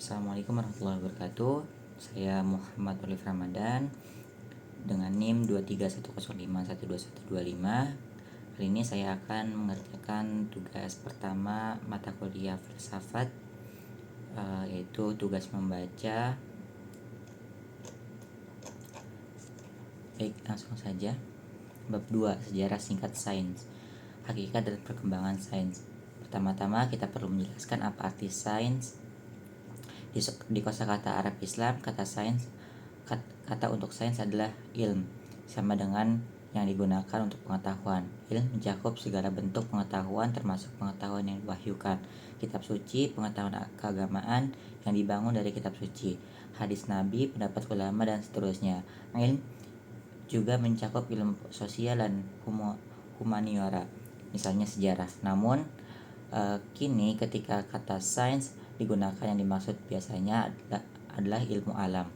Assalamualaikum warahmatullahi wabarakatuh. Saya Muhammad Olive Ramadan dengan NIM 23105121125. Kali ini saya akan mengerjakan tugas pertama mata kuliah filsafat, yaitu tugas membaca. Baik, langsung saja. Bab 2, sejarah singkat sains. Hakikat dan perkembangan sains. Pertama-tama kita perlu menjelaskan apa arti sains. Di kosakata Arab Islam, kata untuk sains adalah ilm, sama dengan yang digunakan untuk pengetahuan. Ilm mencakup segala bentuk pengetahuan, termasuk pengetahuan yang diwahyukan, kitab suci, pengetahuan keagamaan yang dibangun dari kitab suci, hadis Nabi, pendapat ulama, dan seterusnya. Ilm juga mencakup ilmu sosial dan humaniora, misalnya sejarah. Namun kini ketika kata sains digunakan, yang dimaksud biasanya adalah ilmu alam.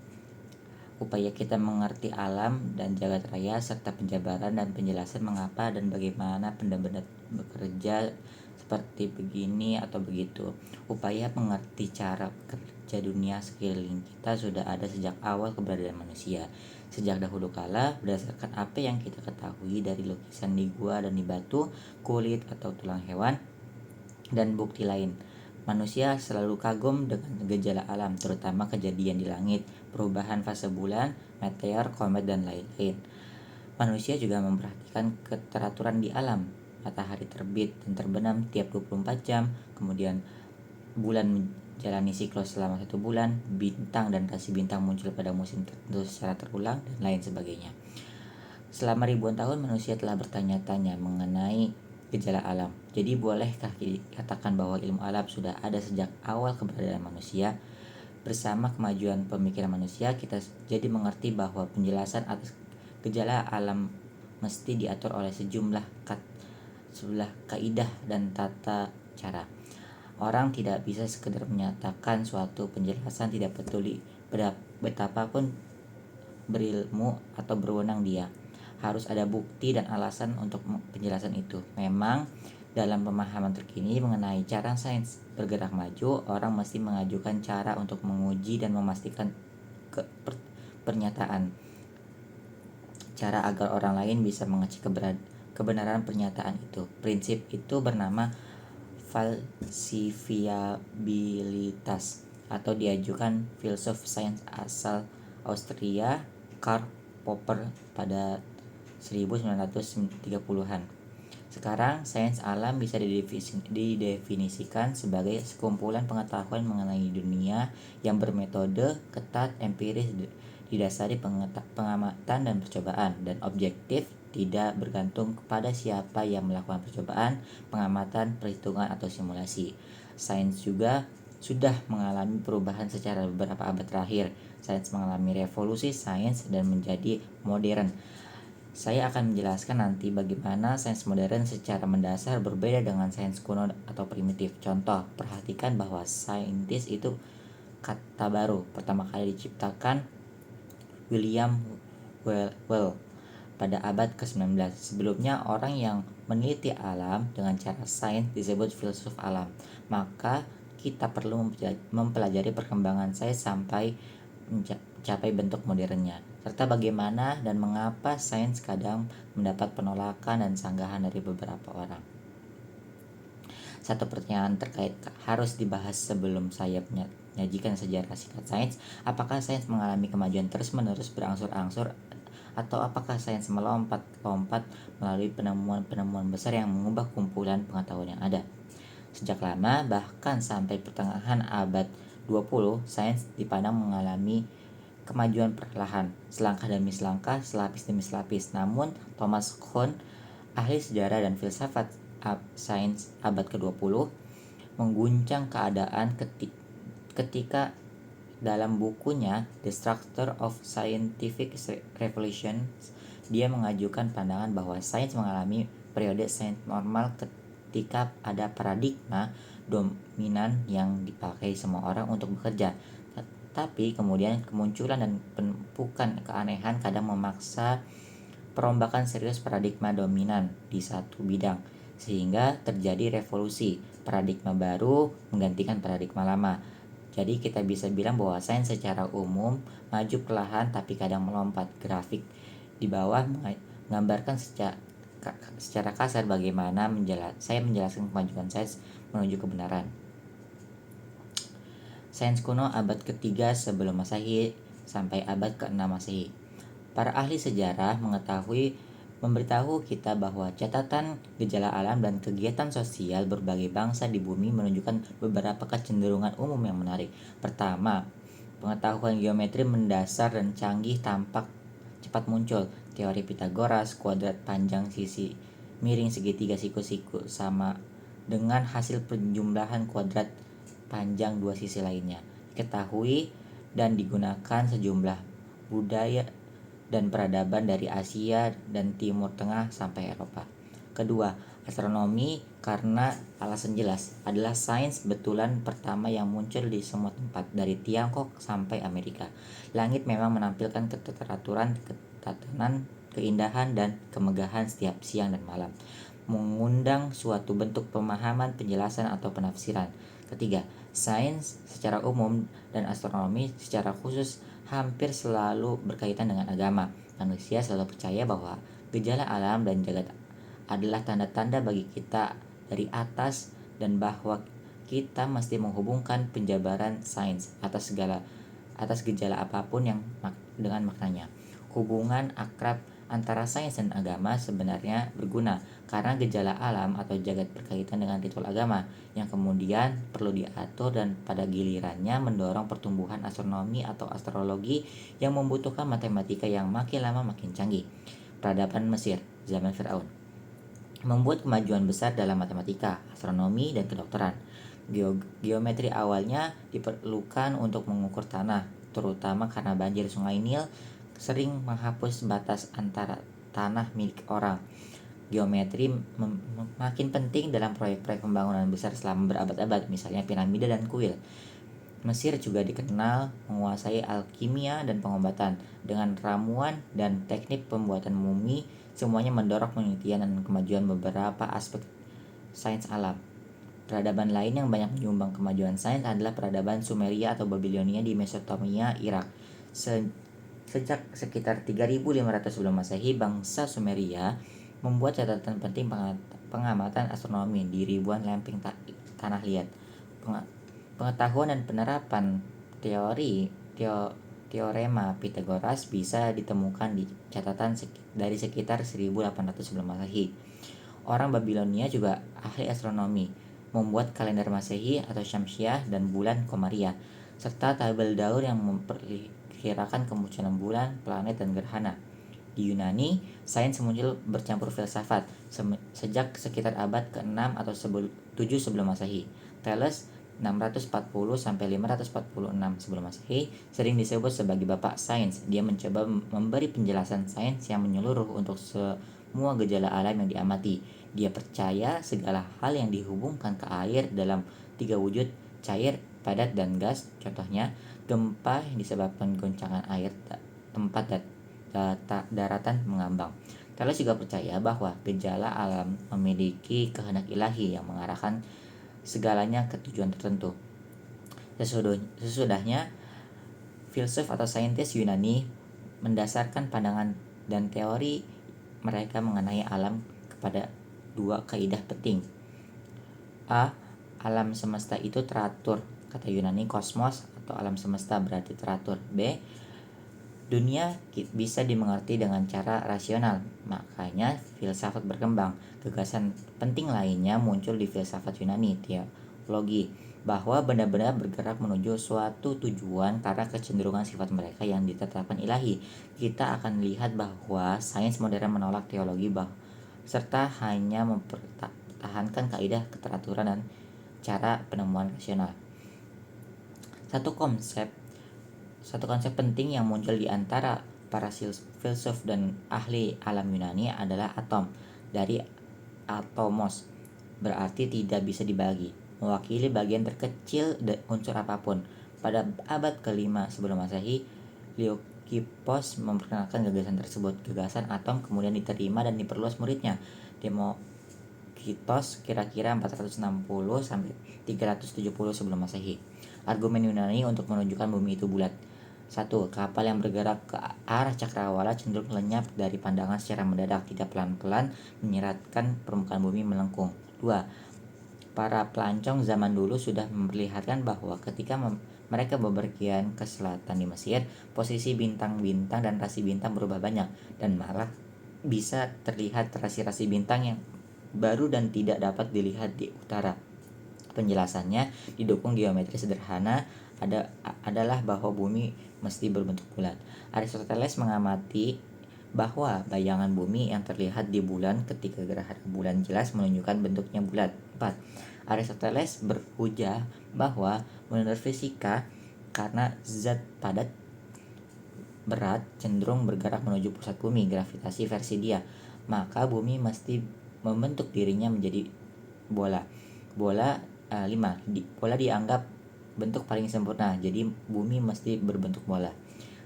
Upaya kita mengerti alam dan jagat raya, serta penjabaran dan penjelasan mengapa dan bagaimana benda-benda bekerja seperti begini atau begitu. Upaya mengerti cara kerja dunia sekeliling kita sudah ada sejak awal keberadaan manusia. Sejak dahulu kala, berdasarkan apa yang kita ketahui dari lukisan di gua dan di batu, kulit atau tulang hewan, dan bukti lain, manusia selalu kagum dengan gejala alam, terutama kejadian di langit, perubahan fase bulan, meteor, komet, dan lain-lain. Manusia juga memperhatikan keteraturan di alam. Matahari terbit dan terbenam tiap 24 jam, kemudian bulan menjalani siklus selama 1 bulan, bintang dan rasi bintang muncul pada musim tertentu secara terulang, dan lain sebagainya. Selama ribuan tahun manusia telah bertanya-tanya mengenai gejala alam. Jadi bolehkah dikatakan bahwa ilmu alam sudah ada sejak awal keberadaan manusia? Bersama kemajuan pemikiran manusia, kita jadi mengerti bahwa penjelasan atas gejala alam mesti diatur oleh sejumlah kaidah dan tata cara. Orang tidak bisa sekedar menyatakan suatu penjelasan, tidak peduli betapapun berilmu atau berwenang dia. Harus ada bukti dan alasan untuk penjelasan itu. Memang dalam pemahaman terkini mengenai cara sains bergerak maju, orang mesti mengajukan cara untuk menguji dan memastikan pernyataan, cara agar orang lain bisa mengecek kebenaran pernyataan itu. Prinsip itu bernama falsifiabilitas, atau diajukan filsuf sains asal Austria Karl Popper pada 1930-an. Sekarang, sains alam bisa didefinisikan sebagai sekumpulan pengetahuan mengenai dunia yang bermetode ketat, empiris, didasari pengamatan dan percobaan, dan objektif, tidak bergantung kepada siapa yang melakukan percobaan, pengamatan, perhitungan, atau simulasi. Sains juga sudah mengalami perubahan secara beberapa abad terakhir. Sains mengalami revolusi sains dan menjadi modern. Saya akan menjelaskan nanti bagaimana sains modern secara mendasar berbeda dengan sains kuno atau primitif. Contoh, perhatikan bahwa saintis itu kata baru, pertama kali diciptakan William Well pada abad ke-19. Sebelumnya, orang yang meneliti alam dengan cara sains disebut filsuf alam. Maka kita perlu mempelajari perkembangan sains sampai mencapai bentuk modernnya, serta bagaimana dan mengapa sains kadang mendapat penolakan dan sanggahan dari beberapa orang. Satu pertanyaan terkait harus dibahas sebelum saya menyajikan sejarah singkat sains. Apakah sains mengalami kemajuan terus-menerus berangsur-angsur, atau apakah sains melompat-lompat melalui penemuan-penemuan besar yang mengubah kumpulan pengetahuan yang ada? Sejak lama, bahkan sampai pertengahan abad 20, sains dipandang mengalami kemajuan perlahan, selangkah demi selangkah, selapis demi selapis. Namun, Thomas Kuhn, ahli sejarah dan filsafat sains abad ke-20, mengguncang keadaan ketika dalam bukunya The Structure of Scientific Revolution, dia mengajukan pandangan bahwa sains mengalami periode sains normal ketika ada paradigma dominan yang dipakai semua orang untuk bekerja. Tapi kemudian kemunculan dan penumpukan keanehan kadang memaksa perombakan serius paradigma dominan di satu bidang, sehingga terjadi revolusi. Paradigma baru menggantikan paradigma lama. Jadi kita bisa bilang bahwa sains secara umum maju perlahan tapi kadang melompat. Grafik di bawah menggambarkan secara kasar bagaimana saya menjelaskan kemajuan sains menuju kebenaran. Sains kuno abad ketiga sebelum Masehi sampai abad ke-6 Masehi. Para ahli sejarah memberitahu kita bahwa catatan gejala alam dan kegiatan sosial berbagai bangsa di bumi menunjukkan beberapa kecenderungan umum yang menarik. Pertama, pengetahuan geometri mendasar dan canggih tampak cepat muncul. Teori Pitagoras, kuadrat panjang sisi miring segitiga siku-siku sama dengan hasil penjumlahan kuadrat panjang dua sisi lainnya, diketahui dan digunakan sejumlah budaya dan peradaban dari Asia dan Timur Tengah sampai Eropa. Kedua, astronomi karena alasan jelas adalah sains betulan pertama yang muncul di semua tempat dari Tiongkok sampai Amerika. Langit memang menampilkan keteraturan, ketatanan, keindahan dan kemegahan setiap siang dan malam, mengundang suatu bentuk pemahaman, penjelasan atau penafsiran. Ketiga, sains secara umum dan astronomi secara khusus hampir selalu berkaitan dengan agama. Manusia selalu percaya bahwa gejala alam dan jagat adalah tanda-tanda bagi kita dari atas dan bahwa kita mesti menghubungkan penjabaran sains atas gejala apapun yang dengan maknanya. Hubungan akrab antara sains dan agama sebenarnya berguna karena gejala alam atau jagat berkaitan dengan ritual agama yang kemudian perlu diatur dan pada gilirannya mendorong pertumbuhan astronomi atau astrologi yang membutuhkan matematika yang makin lama makin canggih. Peradaban Mesir zaman Firaun membuat kemajuan besar dalam matematika, astronomi, dan kedokteran. Geometri awalnya diperlukan untuk mengukur tanah, terutama karena banjir Sungai Nil sering menghapus batas antara tanah milik orang. Geometri makin penting dalam proyek-proyek pembangunan besar selama berabad-abad, misalnya piramida dan kuil. Mesir juga dikenal menguasai alkimia dan pengobatan. Dengan ramuan dan teknik pembuatan mumi, semuanya mendorong penelitian dan kemajuan beberapa aspek sains alam. Peradaban lain yang banyak menyumbang kemajuan sains adalah peradaban Sumeria atau Babilonia di Mesopotamia, Irak. Sejak sekitar 3500 sebelum Masehi, bangsa Sumeria membuat catatan penting pengamatan astronomi di ribuan lempeng tanah liat. Pengetahuan dan penerapan teorema Pitagoras bisa ditemukan di catatan dari sekitar 1800 sebelum Masehi. Orang Babilonia juga ahli astronomi, membuat kalender Masehi atau Syamsiah dan bulan Komariah, serta tabel daur yang memperkirakan kemunculan bulan, planet, dan gerhana. Di Yunani, sains muncul bercampur filsafat sejak sekitar abad ke-6 atau 7 sebelum Masehi. Thales 640 sampai 546 sebelum Masehi sering disebut sebagai bapak sains. Dia mencoba memberi penjelasan sains yang menyeluruh untuk semua gejala alam yang diamati. Dia percaya segala hal yang dihubungkan ke air dalam 3 wujud, cair, padat, dan gas. Contohnya, gempa yang disebabkan goncangan air tempat daratan mengambang. Thales juga percaya bahwa gejala alam memiliki kehendak ilahi yang mengarahkan segalanya ke tujuan tertentu. Sesudahnya, filsuf atau saintis Yunani mendasarkan pandangan dan teori mereka mengenai alam kepada dua kaidah penting. A. Alam semesta itu teratur. Kata Yunani, kosmos atau alam semesta berarti teratur. B. Dunia bisa dimengerti dengan cara rasional, makanya filsafat berkembang. Gagasan penting lainnya muncul di filsafat Yunani, teologi, bahwa benda-benda bergerak menuju suatu tujuan karena kecenderungan sifat mereka yang ditetapkan ilahi. Kita akan lihat bahwa sains modern menolak teologi serta hanya mempertahankan kaidah keteraturan dan cara penemuan rasional. Satu konsep penting yang muncul di antara para filsuf dan ahli alam Yunani adalah atom. Dari atomos berarti tidak bisa dibagi, mewakili bagian terkecil unsur apapun. Pada abad ke-5 sebelum Masehi, Leucippus memperkenalkan gagasan tersebut. Gagasan atom kemudian diterima dan diperluas muridnya, Demokritos, kira-kira 460 sampai 370 sebelum Masehi. Argumen Yunani untuk menunjukkan bumi itu bulat. 1. Kapal yang bergerak ke arah cakrawala cenderung lenyap dari pandangan secara mendadak, tidak pelan-pelan menyiratkan permukaan bumi melengkung. 2. Para pelancong zaman dulu sudah memperlihatkan bahwa ketika mereka bepergian ke selatan di Mesir, posisi bintang-bintang dan rasi bintang berubah banyak, dan malah bisa terlihat rasi-rasi bintang yang baru dan tidak dapat dilihat di utara. Penjelasannya didukung geometri sederhana adalah bahwa bumi mesti berbentuk bulat. Aristoteles mengamati bahwa bayangan bumi yang terlihat di bulan ketika gerhana bulan jelas menunjukkan bentuknya bulat. 4. Aristoteles berhujah bahwa menurut fisika, karena zat padat berat cenderung bergerak menuju pusat bumi, gravitasi versi dia, maka bumi mesti membentuk dirinya menjadi bola. Bola 5. Bola dianggap bentuk paling sempurna, jadi bumi mesti berbentuk bola.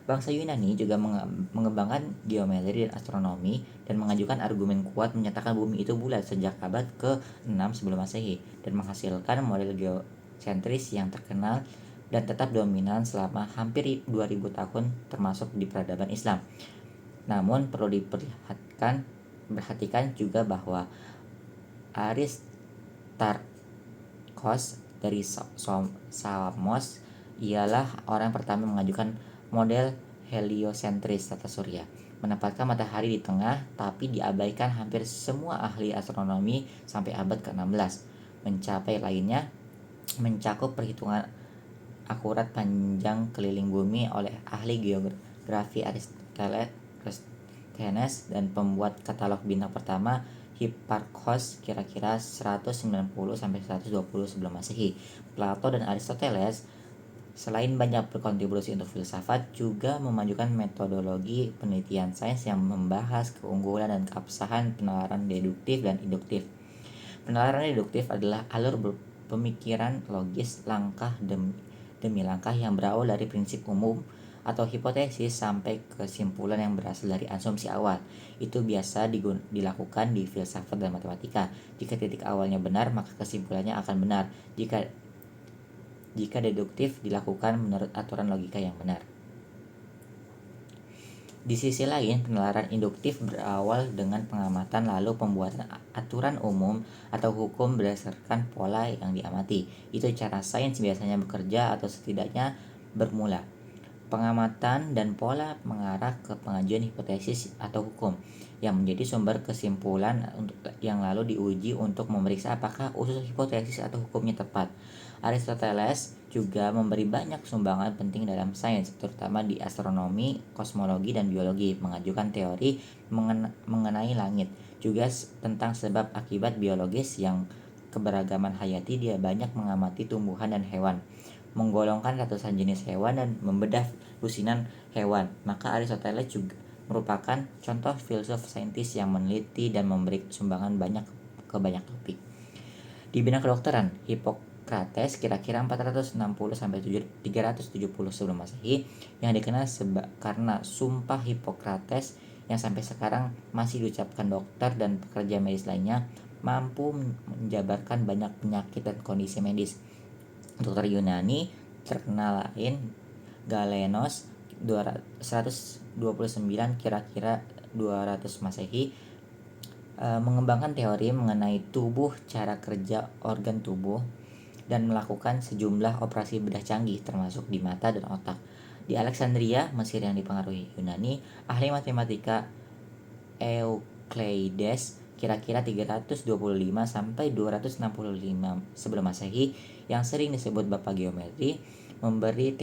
Bangsa Yunani juga mengembangkan geometri dan astronomi dan mengajukan argumen kuat menyatakan bumi itu bulat sejak abad ke-6 sebelum Masehi dan menghasilkan model geosentris yang terkenal dan tetap dominan selama hampir 2000 tahun termasuk di peradaban Islam. Namun perlu diperhatikan juga bahwa Aristarchos dari Samos ialah orang pertama mengajukan model heliosentris tata surya, menempatkan matahari di tengah, tapi diabaikan hampir semua ahli astronomi sampai abad ke-16. Mencakup perhitungan akurat panjang keliling bumi oleh ahli geografi Aristophanes dan pembuat katalog bintang pertama Hipparchus kira-kira 190-120 sebelum Masehi. Plato dan Aristoteles selain banyak berkontribusi untuk filsafat, juga memajukan metodologi penelitian sains yang membahas keunggulan dan keabsahan penalaran deduktif dan induktif. Penalaran deduktif adalah alur pemikiran logis langkah demi langkah yang berawal dari prinsip umum atau hipotesis sampai kesimpulan yang berasal dari asumsi awal. Itu biasa dilakukan di filsafat dan matematika. Jika titik awalnya benar, maka kesimpulannya akan benar. Jika deduktif dilakukan menurut aturan logika yang benar. Di sisi lain, penalaran induktif berawal dengan pengamatan lalu pembuatan aturan umum atau hukum berdasarkan pola yang diamati. Itu cara sains biasanya bekerja atau setidaknya bermula. Pengamatan dan pola mengarah ke pengajuan hipotesis atau hukum yang menjadi sumber kesimpulan yang lalu diuji untuk memeriksa apakah usus hipotesis atau hukumnya tepat. Aristoteles juga memberi banyak sumbangan penting dalam sains, terutama di astronomi, kosmologi, dan biologi, mengajukan teori mengenai langit, juga tentang sebab akibat biologis yang keberagaman hayati. Dia banyak mengamati tumbuhan dan hewan, menggolongkan ratusan jenis hewan dan membedah lusinan hewan. Maka Aristoteles juga merupakan contoh filsuf saintis yang meneliti dan memberi sumbangan ke banyak topik. Di bidang kedokteran, Hippocrates kira-kira 460-370 sebelum Masehi yang dikenal karena sumpah Hippocrates yang sampai sekarang masih diucapkan dokter dan pekerja medis lainnya, mampu menjabarkan banyak penyakit dan kondisi medis. Dokter Yunani terkenal lain Galenos 129 kira-kira 200 Masehi mengembangkan teori mengenai tubuh, cara kerja organ tubuh, dan melakukan sejumlah operasi bedah canggih termasuk di mata dan otak. Di Alexandria, Mesir yang dipengaruhi Yunani, ahli matematika Euclides kira-kira 325 sampai 265 sebelum Masehi yang sering disebut Bapak Geometri, memberi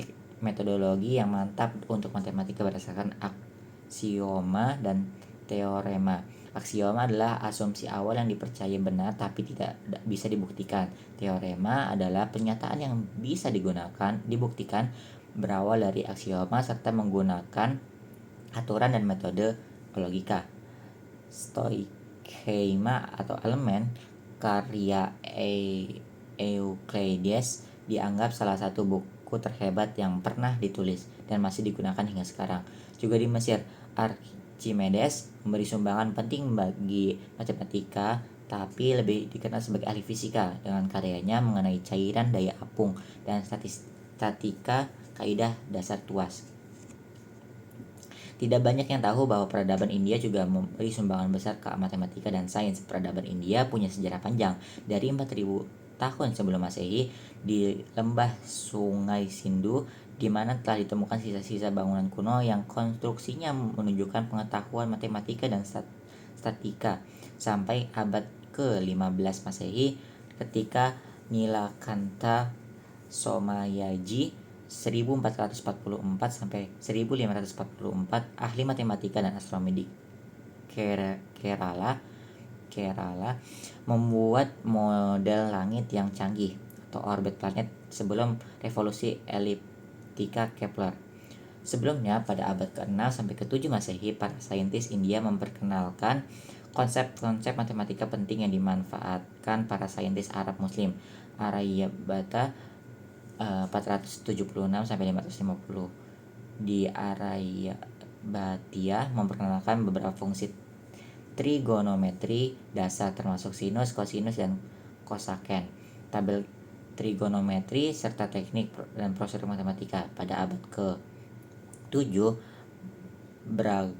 metodologi yang mantap untuk matematika berdasarkan aksioma dan teorema. Aksioma adalah asumsi awal yang dipercaya benar tapi tidak bisa dibuktikan. Teorema adalah pernyataan yang bisa dibuktikan berawal dari aksioma serta menggunakan aturan dan metode logika. Stoicheima atau elemen karya Euclides dianggap salah satu buku terhebat yang pernah ditulis dan masih digunakan hingga sekarang. Juga di Mesir, Archimedes memberi sumbangan penting bagi matematika, tapi lebih dikenal sebagai ahli fisika dengan karyanya mengenai cairan, daya apung, dan statika, kaidah dasar tuas. Tidak banyak yang tahu bahwa peradaban India juga memberi sumbangan besar ke matematika dan sains. Peradaban India punya sejarah panjang. Dari 4000 tahun sebelum Masehi, di lembah Sungai Sindhu, di mana telah ditemukan sisa-sisa bangunan kuno yang konstruksinya menunjukkan pengetahuan matematika dan statika. Sampai abad ke-15 Masehi, ketika Nilakantha Somayaji 1444 sampai 1544, ahli matematika dan astronomi di Kerala membuat model langit yang canggih atau orbit planet sebelum revolusi eliptika Kepler. Sebelumnya, pada abad ke-6 sampai ke-7 Masehi, para saintis India memperkenalkan konsep-konsep matematika penting yang dimanfaatkan para saintis Arab Muslim. Aryabhata 476 sampai 550. Di Aryabhatia memperkenalkan beberapa fungsi trigonometri dasar termasuk sinus, kosinus, dan kosaken, tabel trigonometri, serta teknik dan prosedur matematika. Pada abad ke-7, Brahmagupta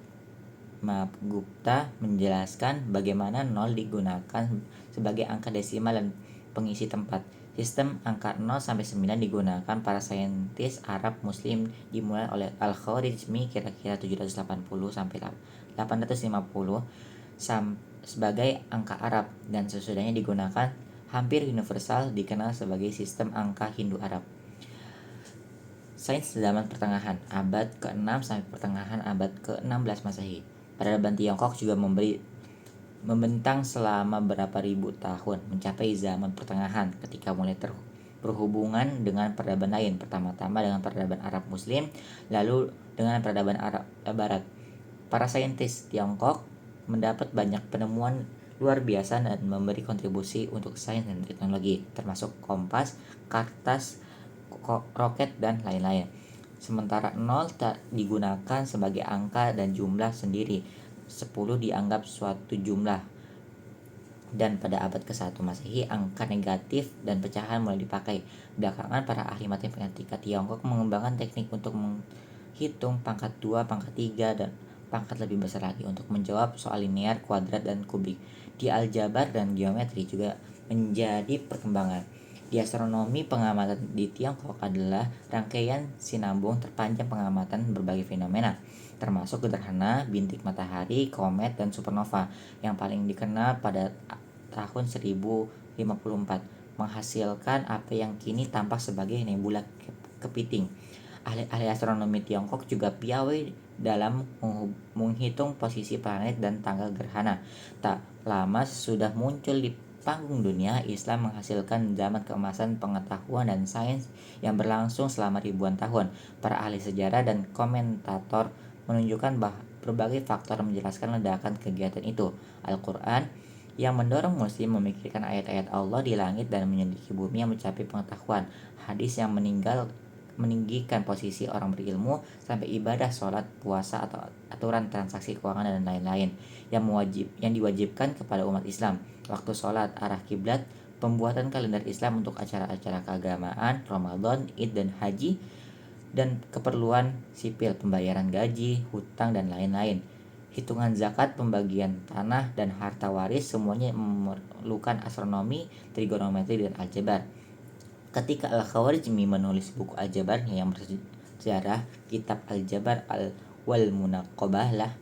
menjelaskan bagaimana 0 digunakan sebagai angka desimal dan pengisi tempat. Sistem angka 0 sampai 9 digunakan para saintis Arab Muslim dimulai oleh Al-Khwarizmi kira-kira 780 sampai 850 sebagai angka Arab, dan sesudahnya digunakan hampir universal dikenal sebagai sistem angka Hindu-Arab. Sains zaman pertengahan, abad ke-6 sampai pertengahan abad ke-16 Masehi. Peradaban Tiongkok juga membentang selama berapa ribu tahun, mencapai zaman pertengahan ketika mulai berhubungan dengan peradaban lain, pertama-tama dengan peradaban Arab Muslim, lalu dengan peradaban Arab Barat. Para saintis Tiongkok mendapat banyak penemuan luar biasa dan memberi kontribusi untuk sains dan teknologi, termasuk kompas, kertas, roket, dan lain-lain. Sementara 0 tak digunakan sebagai angka dan jumlah sendiri. 10 dianggap suatu jumlah. Dan pada abad ke-1 Masehi, angka negatif dan pecahan mulai dipakai. Belakangan, para ahli matematika Tiongkok mengembangkan teknik untuk menghitung pangkat 2, pangkat 3, dan pangkat lebih besar lagi untuk menjawab soal linear, kuadrat, dan kubik. Di aljabar dan geometri juga menjadi perkembangan. Di astronomi, pengamatan di Tiongkok adalah rangkaian sinambung terpanjang pengamatan berbagai fenomena, termasuk gerhana, bintik matahari, komet, dan supernova. Yang paling dikenal pada tahun 1054 menghasilkan apa yang kini tampak sebagai nebula kepiting. Ahli astronomi Tiongkok juga piawai dalam menghitung posisi planet dan tanggal gerhana. Tak lama sudah muncul di panggung dunia, Islam menghasilkan zaman keemasan pengetahuan dan sains yang berlangsung selama ribuan tahun. Para ahli sejarah dan komentator menunjukkan bahwa berbagai faktor menjelaskan ledakan kegiatan itu. Al-Quran yang mendorong muslim memikirkan ayat-ayat Allah di langit dan menyelidiki bumi yang mencapai pengetahuan. Hadis yang meninggikan posisi orang berilmu sampai ibadah, sholat, puasa, atau aturan transaksi keuangan dan lain-lain yang diwajibkan kepada umat Islam. Waktu sholat, arah kiblat, pembuatan kalender Islam untuk acara-acara keagamaan, Ramadan, Id, dan Haji, dan keperluan sipil, pembayaran gaji, hutang, dan lain-lain. Hitungan zakat, pembagian tanah, dan harta waris semuanya memerlukan astronomi, trigonometri, dan aljabar. Ketika Al-Khwarizmi menulis buku aljabarnya yang bersejarah kitab Aljabar wal Munaqabah lah,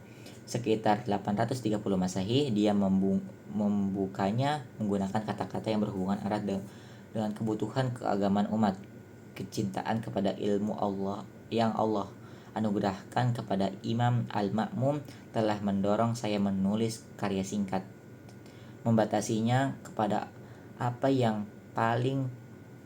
sekitar 830 Masehi, dia membukanya menggunakan kata-kata yang berhubungan erat dengan kebutuhan keagamaan umat. Kecintaan kepada ilmu Allah yang Allah anugerahkan kepada Imam Al-Ma'mum telah mendorong saya menulis karya singkat, membatasinya kepada apa yang paling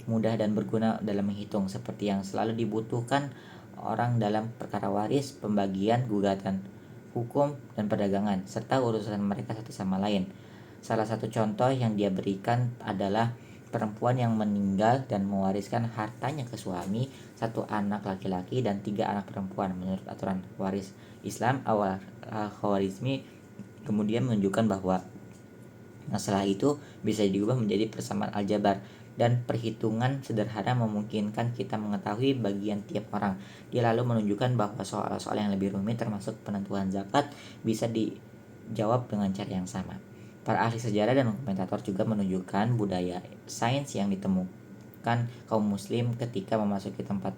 mudah dan berguna dalam menghitung, seperti yang selalu dibutuhkan orang dalam perkara waris, pembagian, gugatan, hukum, dan perdagangan, serta urusan mereka satu sama lain. Salah satu contoh yang dia berikan adalah perempuan yang meninggal dan mewariskan hartanya ke suami, 1 anak laki-laki dan 3 anak perempuan. Menurut aturan waris Islam, awal Al-Khwarizmi kemudian menunjukkan bahwa masalah itu bisa diubah menjadi persamaan aljabar. dan perhitungan sederhana memungkinkan kita mengetahui bagian tiap orang. Dia lalu menunjukkan bahwa soal-soal yang lebih rumit termasuk penentuan zakat bisa dijawab dengan cara yang sama. Para ahli sejarah dan komentator juga menunjukkan budaya sains yang ditemukan kaum muslim ketika memasuki tempat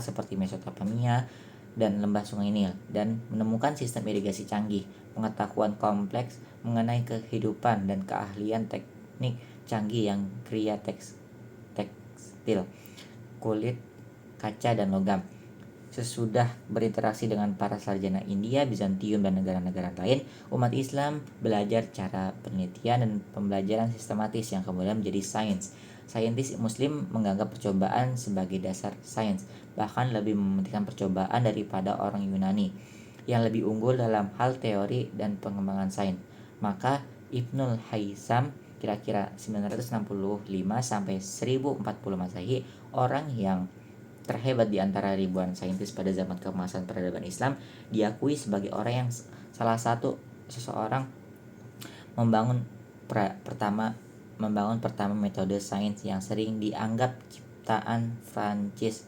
seperti Mesopotamia dan lembah Sungai Nil dan menemukan sistem irigasi canggih, pengetahuan kompleks mengenai kehidupan dan keahlian teknik canggih yang kriya tekstil, kulit, kaca dan logam. Sesudah berinteraksi dengan para sarjana India, Bizantium dan negara-negara lain, umat Islam belajar cara penelitian dan pembelajaran sistematis yang kemudian menjadi sains. Saintis Muslim menganggap percobaan sebagai dasar sains, bahkan lebih mementingkan percobaan daripada orang Yunani yang lebih unggul dalam hal teori dan pengembangan sains. Maka Ibnul Haitham kira-kira 965 sampai 1040 Masehi, orang yang terhebat di antara ribuan saintis pada zaman keemasan peradaban Islam, diakui sebagai orang yang salah satu seseorang membangun pertama metode sains yang sering dianggap ciptaan Francis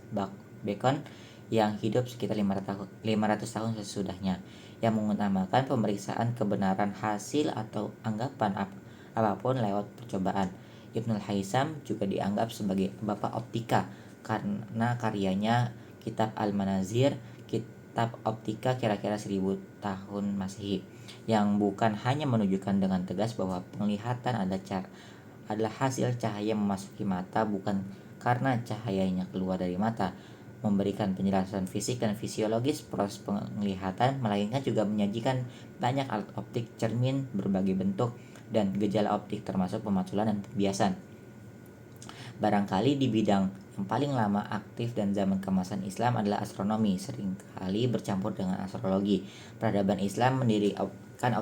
Bacon yang hidup sekitar 500 tahun sesudahnya, yang mengutamakan pemeriksaan kebenaran hasil atau anggapan apapun lewat percobaan. Ibnul Haitham juga dianggap sebagai bapak optika karena karyanya Kitab Al-Manazir, kitab optika kira-kira 1000 tahun Masehi, yang bukan hanya menunjukkan dengan tegas bahwa penglihatan adalah hasil cahaya memasuki mata bukan karena cahayanya keluar dari mata, memberikan penjelasan fisik dan fisiologis proses penglihatan, melainkan juga menyajikan banyak alat optik, cermin berbagai bentuk, dan gejala optik termasuk pemantulan dan pembiasan. Barangkali di bidang yang paling lama aktif dan zaman keemasan Islam adalah astronomi, seringkali bercampur dengan astrologi. Peradaban Islam mendirikan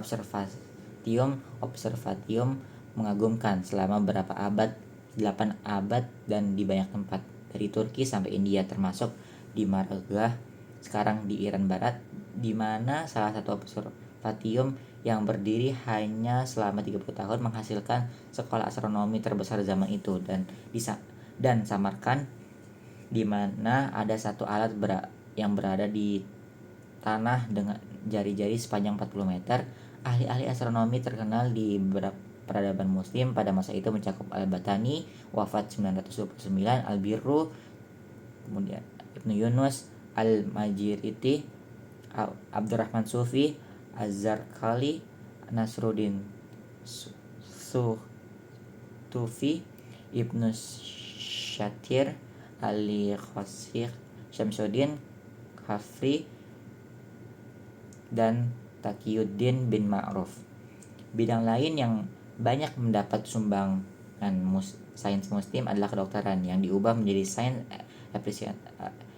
observatium mengagumkan selama berapa abad, 8 abad, dan di banyak tempat, dari Turki sampai India, termasuk di Maragah sekarang di Iran Barat, di mana salah satu observatium yang berdiri hanya selama 30 tahun menghasilkan sekolah astronomi terbesar zaman itu, dan Samarkand, di mana ada satu alat yang berada di tanah dengan jari-jari sepanjang 40 meter. Ahli-ahli astronomi terkenal di peradaban muslim pada masa itu mencakup Al-Batani, wafat 929, Al-Birru, kemudian Ibnu Yunus, Al-Majiriti, Abdurrahman Sufi, Az-Zarqali, Nasruddin Sutufi, Ibnu Syatir, Ali Khosir, Syamsuddin Khafri, dan Taqiyuddin bin Ma'ruf. Bidang lain yang banyak mendapat sumbangan sains muslim adalah kedokteran, yang diubah menjadi sains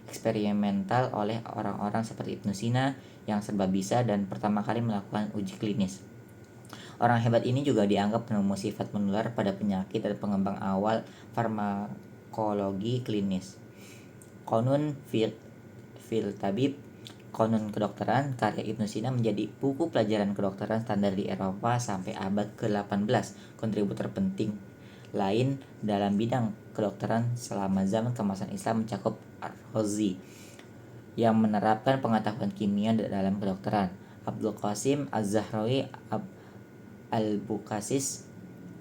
eksperimental oleh orang-orang seperti Ibnu Sina yang serba bisa dan pertama kali melakukan uji klinis. Orang hebat ini juga dianggap penemu sifat menular pada penyakit dan pengembang awal farmakologi klinis. Qanun fil Tabib, Qanun Kedokteran, karya Ibnu Sina menjadi buku pelajaran kedokteran standar di Eropa sampai abad ke-18. Kontributor penting lain dalam bidang kedokteran selama zaman keemasan Islam mencakup Ar-Razi, yang menerapkan pengetahuan kimia dalam kedokteran. Abdul Qasim Az-Zahrawi Al-Bukasis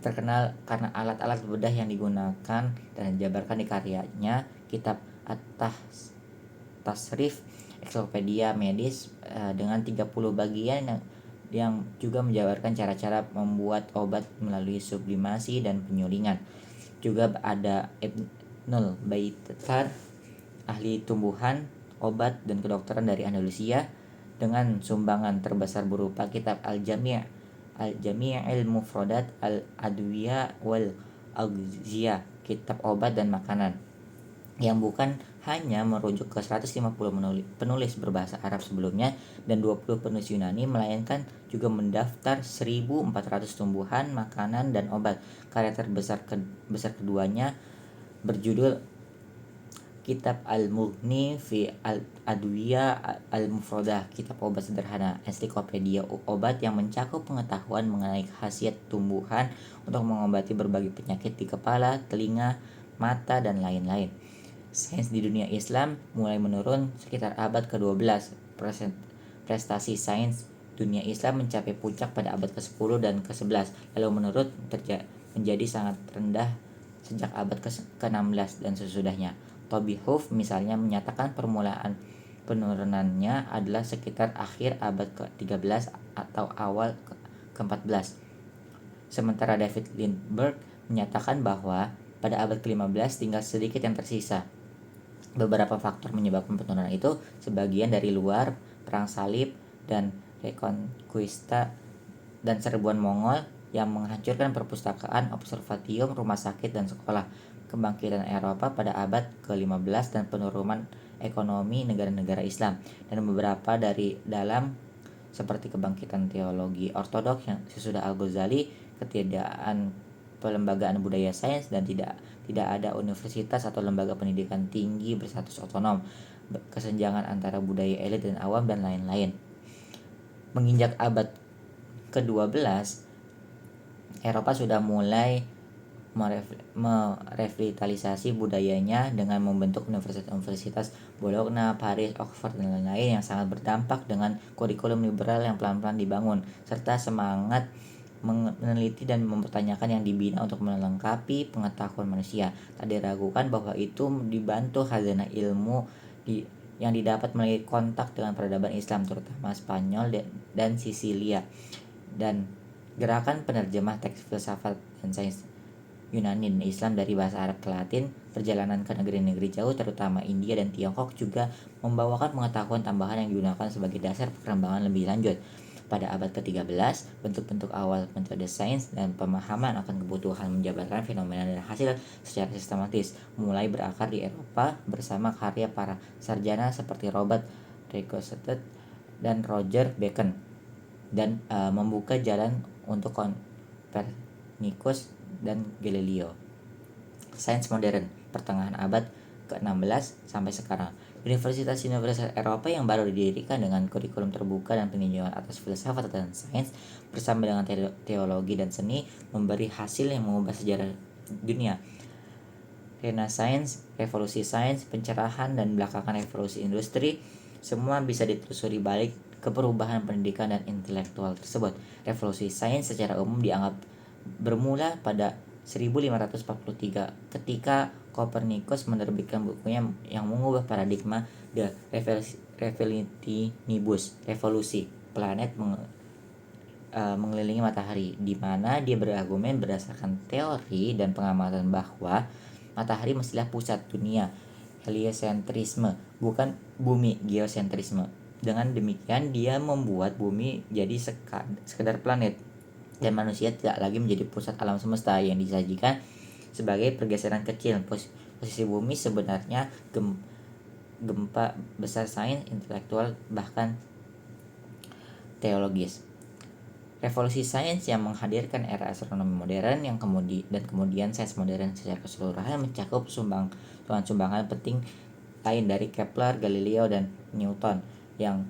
terkenal karena alat-alat bedah yang digunakan dan dijabarkan di karyanya Kitab At-Tasrif, ensiklopedia medis dengan 30 bagian yang juga menjabarkan cara-cara membuat obat melalui sublimasi dan penyulingan. Juga ada Ibnul Baitar, ahli tumbuhan, obat, dan kedokteran dari Andalusia, dengan sumbangan terbesar berupa kitab Al-Jami' al-Mufradat al-Adwiya wal-Aghziyah, kitab obat dan makanan, yang bukan hanya merujuk ke 150 penulis berbahasa Arab sebelumnya dan 20 penulis Yunani, melainkan juga mendaftar 1400 tumbuhan, makanan, dan obat. Karya terbesar keduanya berjudul Kitab Al-Mughni fi Al-Adwiya Al-Mufradah, kitab obat sederhana, ensiklopedia obat yang mencakup pengetahuan mengenai khasiat tumbuhan untuk mengobati berbagai penyakit di kepala, telinga, mata, dan lain-lain. Sains di dunia Islam mulai menurun sekitar abad ke-12. Prestasi sains dunia Islam mencapai puncak pada abad ke-10 dan ke-11, lalu menurun menjadi sangat rendah sejak abad ke-16 dan sesudahnya. Toby Huff misalnya menyatakan permulaan penurunannya adalah sekitar akhir abad ke-13 atau awal ke-14. Sementara David Lindbergh menyatakan bahwa pada abad ke-15 tinggal sedikit yang tersisa. Beberapa faktor menyebabkan penurunan itu sebagian dari luar, perang salib dan Reconquista dan serbuan Mongol yang menghancurkan perpustakaan, observatorium, rumah sakit, dan sekolah. Kebangkitan Eropa pada abad ke-15 dan penurunan ekonomi negara-negara Islam, dan beberapa dari dalam seperti kebangkitan teologi ortodoks yang sesudah Al-Ghazali, ketiadaan pelembagaan budaya sains, dan tidak ada universitas atau lembaga pendidikan tinggi berstatus otonom, kesenjangan antara budaya elit dan awam, dan lain-lain. Menginjak abad ke-12, Eropa sudah mulai merevitalisasi budayanya dengan membentuk universitas-universitas Bologna, Paris, Oxford, dan lain-lain yang sangat berdampak dengan kurikulum liberal yang pelan-pelan dibangun, serta semangat meneliti dan mempertanyakan yang dibina untuk melengkapi pengetahuan manusia. Tak diragukan bahwa itu dibantu khazanah ilmu yang didapat melalui kontak dengan peradaban Islam, terutama Spanyol dan Sisilia, dan gerakan penerjemah teks filsafat dan sains Yunani dan Islam dari bahasa Arab ke Latin. Perjalanan ke negeri-negeri jauh terutama India dan Tiongkok juga membawakan pengetahuan tambahan yang digunakan sebagai dasar perkembangan lebih lanjut. Pada abad ke-13, bentuk-bentuk awal metode sains dan pemahaman akan kebutuhan menjabarkan fenomena dan hasil secara sistematis mulai berakar di Eropa bersama karya para sarjana seperti Robert Rigosettet dan Roger Bacon, dan membuka jalan untuk Copernicus dan Galileo. Sains modern pertengahan abad ke-16 sampai sekarang. Universitas-universitas Eropa yang baru didirikan dengan kurikulum terbuka dan peninjauan atas filsafat dan sains bersama dengan teologi dan seni memberi hasil yang mengubah sejarah dunia. Renaissance, revolusi sains, pencerahan, dan belakangan revolusi industri semua bisa ditelusuri balik ke perubahan pendidikan dan intelektual tersebut. Revolusi sains secara umum dianggap bermula pada 1543 ketika Copernicus menerbitkan bukunya yang mengubah paradigma The Revolutionibus, revolusi planet mengelilingi matahari, di mana dia berargumen berdasarkan teori dan pengamatan bahwa matahari mestilah pusat dunia, heliocentrisme, bukan bumi geosentrisme. Dengan demikian dia membuat bumi jadi sekedar planet dan manusia tidak lagi menjadi pusat alam semesta yang disajikan sebagai pergeseran kecil. Posisi bumi sebenarnya gempa besar sains, intelektual, bahkan teologis. Revolusi sains yang menghadirkan era astronomi modern yang kemudian sains modern secara keseluruhan mencakup sumbangan penting lain dari Kepler, Galileo, dan Newton yang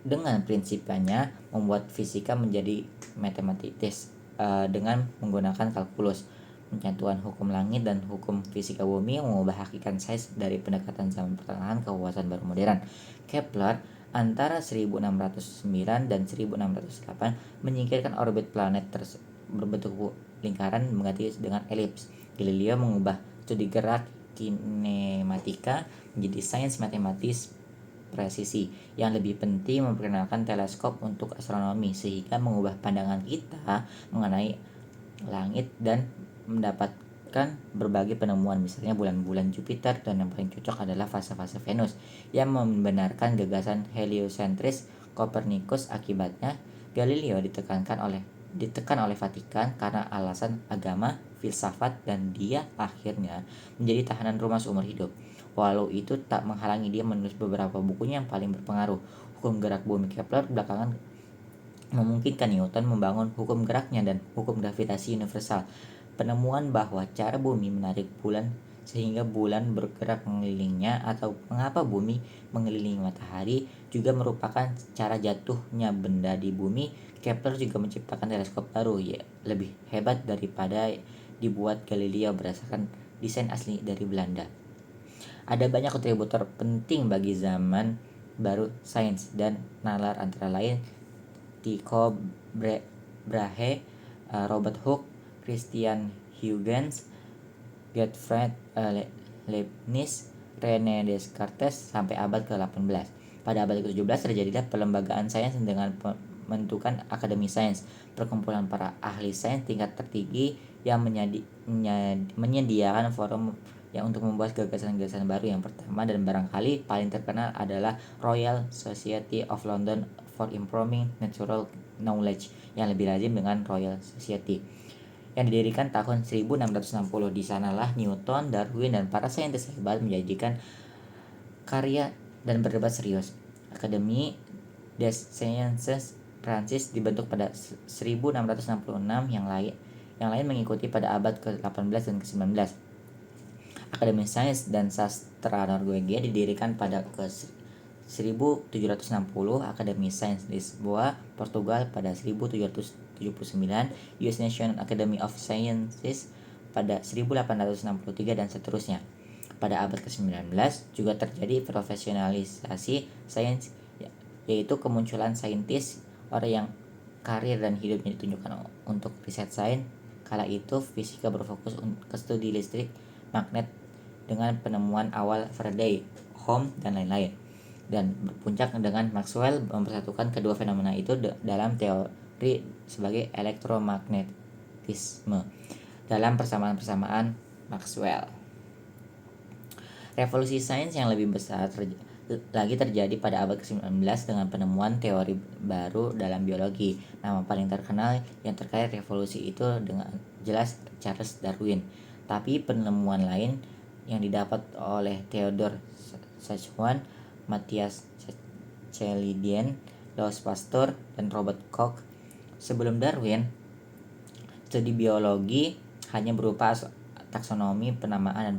dengan prinsipnya membuat fisika menjadi matematis dengan menggunakan kalkulus, penyatuan hukum langit dan hukum fisika bumi yang mengubah hakikat sains dari pendekatan zaman pertengahan ke wawasan baru modern. Kepler antara 1609 dan 1608 menyingkirkan orbit planet berbentuk lingkaran mengganti dengan elips. Galileo mengubah studi gerak kinematika menjadi sains matematis presisi yang lebih penting, memperkenalkan teleskop untuk astronomi sehingga mengubah pandangan kita mengenai langit dan mendapatkan berbagai penemuan, misalnya bulan-bulan Jupiter, dan yang paling cocok adalah fase-fase Venus yang membenarkan gagasan heliocentris Copernicus. Akibatnya Galileo ditekan oleh Vatikan karena alasan agama, filsafat, dan dia akhirnya menjadi tahanan rumah seumur hidup. Walau itu tak menghalangi dia menulis beberapa bukunya yang paling berpengaruh. Hukum gerak bumi Kepler belakangan memungkinkan Newton membangun hukum geraknya dan hukum gravitasi universal. Penemuan bahwa cara bumi menarik bulan sehingga bulan bergerak mengelilingnya, atau mengapa bumi mengelilingi matahari, juga merupakan cara jatuhnya benda di bumi. Kepler juga menciptakan teleskop baru, ya lebih hebat daripada dibuat Galileo berdasarkan desain asli dari Belanda. Ada banyak kontributor penting bagi zaman baru sains dan nalar, antara lain Tycho Brahe, Robert Hooke, Christian Huygens, Gottfried Leibniz, René Descartes sampai abad ke-18. Pada abad ke-17 terjadilah pelembagaan sains dengan pembentukan Akademi Sains, perkumpulan para ahli sains tingkat tertinggi yang menyediakan forum yang untuk membahas gagasan-gagasan baru. Yang pertama dan barangkali paling terkenal adalah Royal Society of London for Improving Natural Knowledge, yang lebih lazim dengan Royal Society, yang didirikan tahun 1660. Di sanalah Newton, Darwin, dan para saintis hebat menjanjikan karya dan berdebat serius. Akademi des Sciences Prancis dibentuk pada 1666, yang lain mengikuti pada abad ke-18 dan ke-19. Akademi Sains dan Sastra Norwegia didirikan pada 1760, Akademi Sains Lisboa, Portugal pada 1779, US National Academy of Sciences pada 1863, dan seterusnya. Pada abad ke-19 juga terjadi profesionalisasi sains, yaitu kemunculan saintis orang yang karir dan hidupnya ditunjukkan untuk riset sains. Kala itu fisika berfokus ke studi listrik magnet dengan penemuan awal Faraday, Ohm, dan lain-lain, dan berpuncak dengan Maxwell mempersatukan kedua fenomena itu dalam teori sebagai elektromagnetisme dalam persamaan-persamaan Maxwell. Revolusi sains yang lebih besar lagi terjadi pada abad ke-19 dengan penemuan teori baru dalam biologi. Nama paling terkenal yang terkait revolusi itu dengan jelas Charles Darwin. Tapi penemuan lain yang didapat oleh Theodore Schwann, Matthias Celidien, Louis Pasteur, dan Robert Koch. Sebelum Darwin, studi biologi hanya berupa taksonomi, penamaan, dan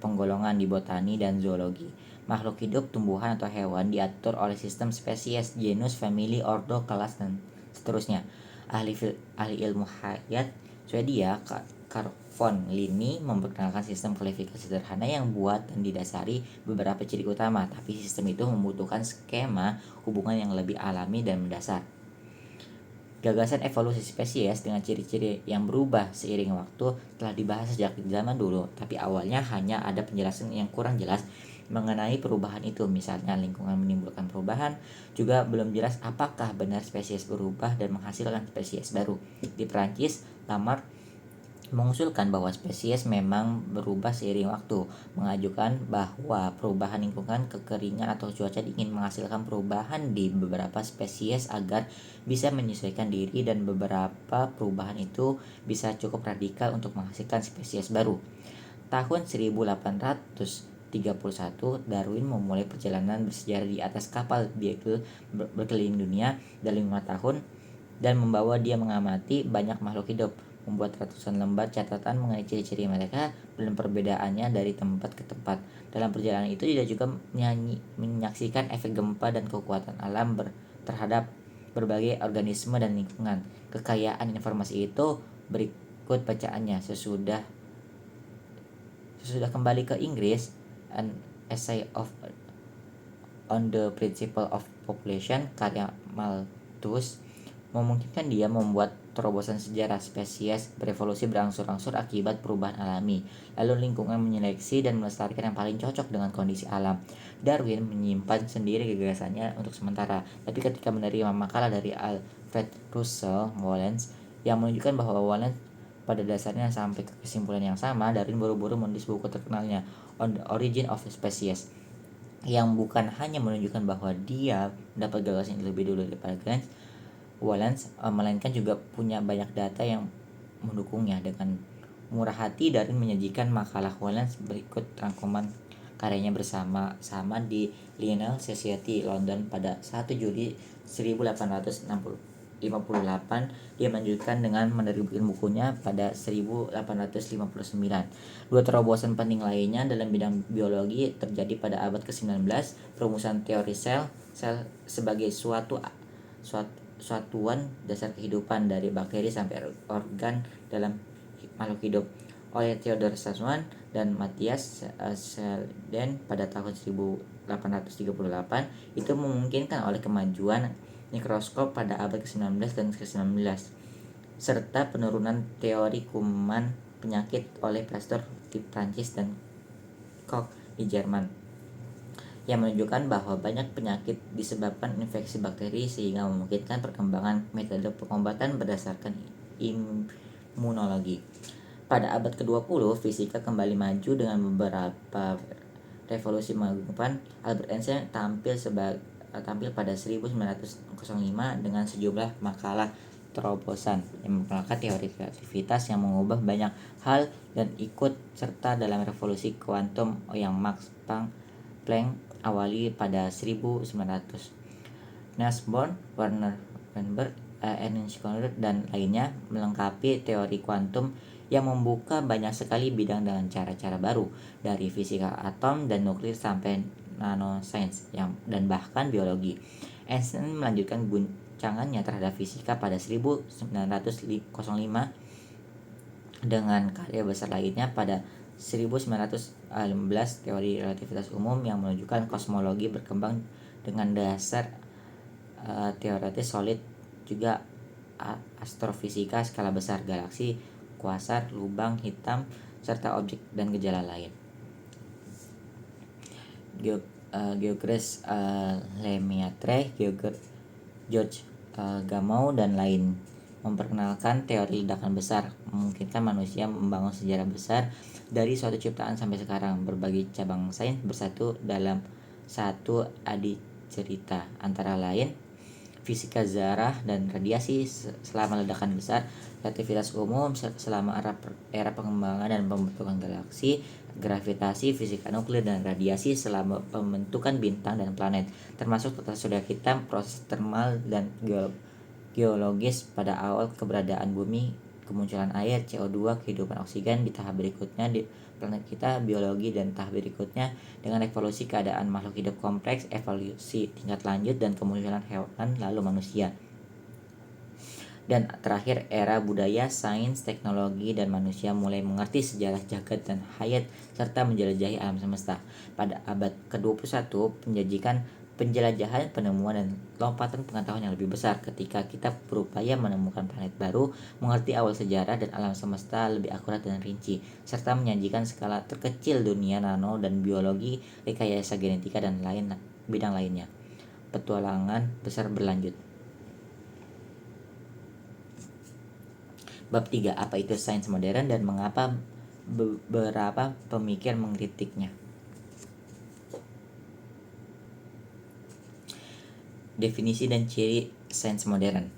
penggolongan di botani dan zoologi. Makhluk hidup, tumbuhan atau hewan diatur oleh sistem spesies, genus, famili, ordo, kelas, dan seterusnya. Ahli ilmu hayat Swedia Carl von Linné memperkenalkan sistem klasifikasi sederhana yang buat dan didasari beberapa ciri utama, tapi sistem itu membutuhkan skema hubungan yang lebih alami dan mendasar. Gagasan evolusi spesies dengan ciri-ciri yang berubah seiring waktu telah dibahas sejak zaman dulu, tapi awalnya hanya ada penjelasan yang kurang jelas mengenai perubahan itu. Misalnya lingkungan menimbulkan perubahan, juga belum jelas apakah benar spesies berubah dan menghasilkan spesies baru. Di Prancis, Lamarck mengusulkan bahwa spesies memang berubah seiring waktu, mengajukan bahwa perubahan lingkungan, kekeringan, atau cuaca dingin menghasilkan perubahan di beberapa spesies agar bisa menyesuaikan diri, dan beberapa perubahan itu bisa cukup radikal untuk menghasilkan spesies baru. Tahun 1831, Darwin memulai perjalanan bersejarah di atas kapal Beagle berkeliling dunia dalam 5 tahun dan membawa dia mengamati banyak makhluk hidup, membuat ratusan lembar catatan mengenai ciri-ciri mereka dan perbedaannya dari tempat ke tempat. Dalam perjalanan itu dia juga menyaksikan efek gempa dan kekuatan alam terhadap berbagai organisme dan lingkungan. Kekayaan informasi itu berikut bacaannya. Sesudah kembali ke Inggris, An Essay on the Principle of Population karya Malthus memungkinkan dia membuat terobosan sejarah. Spesies berevolusi berangsur-angsur akibat perubahan alami, lalu lingkungan menyeleksi dan melestarikan yang paling cocok dengan kondisi alam. Darwin menyimpan sendiri gagasannya untuk sementara, tapi ketika menerima makalah dari Alfred Russel Wallace yang menunjukkan bahwa Wallace pada dasarnya sampai ke kesimpulan yang sama, Darwin buru-buru menulis buku terkenalnya On the Origin of Species, yang bukan hanya menunjukkan bahwa dia mendapat gagasan lebih dulu daripada Wallace, melainkan juga punya banyak data yang mendukungnya. Dengan murah hati, Darwin menyajikan makalah Wallace berikut rangkuman karyanya bersama-sama di Linnean Society London pada 1 Juli 1860. dia melanjutkan dengan menerbitkan bukunya pada 1859. Dua terobosan penting lainnya dalam bidang biologi terjadi pada abad ke-19, perumusan teori sel sebagai suatuan dasar kehidupan dari bakteri sampai organ dalam makhluk hidup oleh Theodor Schwann dan Matthias Selden pada tahun 1838 itu memungkinkan oleh kemajuan mikroskop pada abad ke-19 dan ke-19 serta penurunan teori kuman penyakit oleh Pasteur di Prancis dan Koch di Jerman yang menunjukkan bahwa banyak penyakit disebabkan infeksi bakteri sehingga memungkinkan perkembangan metode pengobatan berdasarkan imunologi. Pada abad ke-20, fisika kembali maju dengan beberapa revolusi mengagumkan. Albert Einstein tampil pada 1905 dengan sejumlah makalah terobosan yang memperkenalkan teori relativitas yang mengubah banyak hal dan ikut serta dalam revolusi kuantum yang Max Planck awali pada 1900. Niels Bohr, Werner Heisenberg, Ernst Schroeder dan lainnya melengkapi teori kuantum yang membuka banyak sekali bidang dengan cara-cara baru, dari fisika atom dan nuklir sampai nanoscience dan bahkan biologi. Einstein melanjutkan guncangannya terhadap fisika pada 1905 dengan karya besar lainnya pada 1915, teori relativitas umum yang menunjukkan kosmologi berkembang dengan dasar teoritis solid, juga astrofisika skala besar, galaksi, kuasar, lubang hitam, serta objek dan gejala lain. Georges Lemaitre, George Gamow dan lain memperkenalkan teori ledakan besar, memungkinkan manusia membangun sejarah besar dari suatu ciptaan sampai sekarang. Berbagai cabang sains bersatu dalam satu adicerita, antara lain fisika zarah dan radiasi selama ledakan besar, relativitas umum selama era pengembangan dan pembentukan galaksi, gravitasi, fisika nuklir dan radiasi selama pembentukan bintang dan planet, termasuk tata surya kita, proses termal dan geologis pada awal keberadaan bumi, kemunculan air, CO2, kehidupan oksigen di tahap berikutnya di planet kita, biologi dan tahap berikutnya dengan evolusi keadaan makhluk hidup kompleks, evolusi tingkat lanjut dan kemunculan hewan lalu manusia. Dan terakhir era budaya, sains, teknologi dan manusia mulai mengerti sejarah jagat dan hayat serta menjelajahi alam semesta. Pada abad ke-21 penjelajahan, penemuan dan lompatan pengetahuan yang lebih besar ketika kita berupaya menemukan planet baru, mengerti awal sejarah dan alam semesta lebih akurat dan rinci, serta menyajikan skala terkecil dunia nano dan biologi, rekayasa genetika dan bidang lainnya. Petualangan besar berlanjut. Bab 3. Apa itu sains modern dan mengapa beberapa pemikir mengkritiknya? Definisi dan ciri sains modern.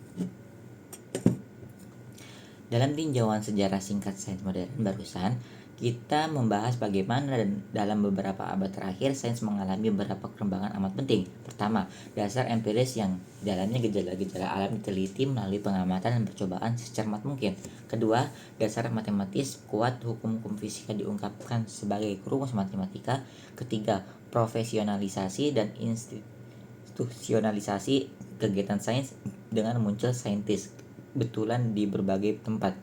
Dalam tinjauan sejarah singkat sains modern barusan, kita membahas bagaimana dalam beberapa abad terakhir sains mengalami beberapa perkembangan amat penting. Pertama, dasar empiris yang dalamnya gejala-gejala alam diteliti melalui pengamatan dan percobaan secermat mungkin. Kedua, dasar matematis kuat, hukum-hukum fisika diungkapkan sebagai rumus matematika. Ketiga, profesionalisasi dan institusionalisasi kegiatan sains dengan muncul saintis betulan di berbagai tempat,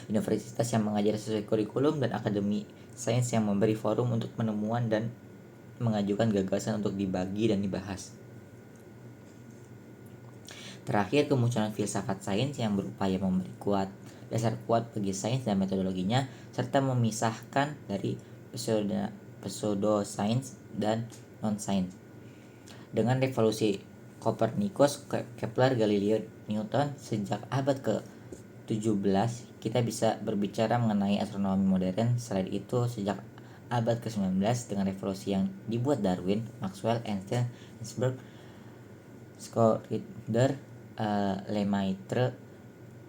universitas yang mengajar sesuai kurikulum, dan akademi sains yang memberi forum untuk penemuan dan mengajukan gagasan untuk dibagi dan dibahas. Terakhir, kemunculan filsafat sains yang berupaya memberi dasar kuat bagi sains dan metodologinya, serta memisahkan dari pseudo-sains dan non-sains. Dengan revolusi Kopernikus, Kepler, Galileo, Newton sejak abad ke-17, kita bisa berbicara mengenai astronomi modern. Selain itu, sejak abad ke-19 dengan revolusi yang dibuat Darwin, Maxwell, Einstein, Heisenberg, Schroeder, Lemaitre,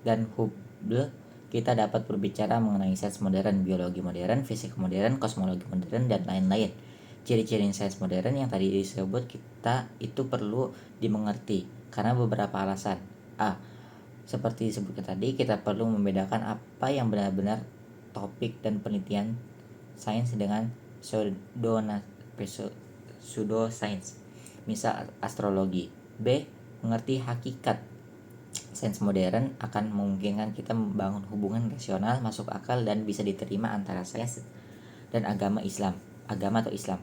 dan Hubble, kita dapat berbicara mengenai sains modern, biologi modern, fisika modern, kosmologi modern, dan lain-lain. Ciri-ciri sains modern yang tadi disebut kita itu perlu dimengerti karena beberapa alasan. Seperti disebutkan tadi, kita perlu membedakan apa yang benar-benar topik dan penelitian sains dengan pseudoscience, misal astrologi. B. Mengerti hakikat. Sains modern akan memungkinkan kita membangun hubungan rasional, masuk akal, dan bisa diterima antara sains dan agama atau Islam.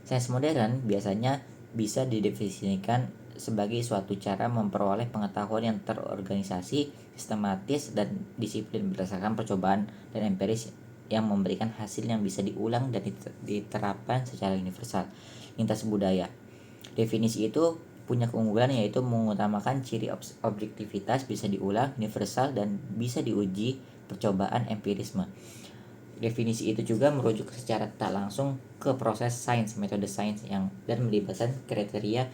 Sains modern biasanya bisa didefinisikan sebagai suatu cara memperoleh pengetahuan yang terorganisasi, sistematis, dan disiplin berdasarkan percobaan dan empiris yang memberikan hasil yang bisa diulang dan diterapkan secara universal. Lintas budaya. Definisi itu punya keunggulan yaitu mengutamakan ciri objektivitas, bisa diulang, universal, dan bisa diuji percobaan empirisme. Definisi itu juga merujuk secara tak langsung ke proses sains, metode sains yang dan melibatkan kriteria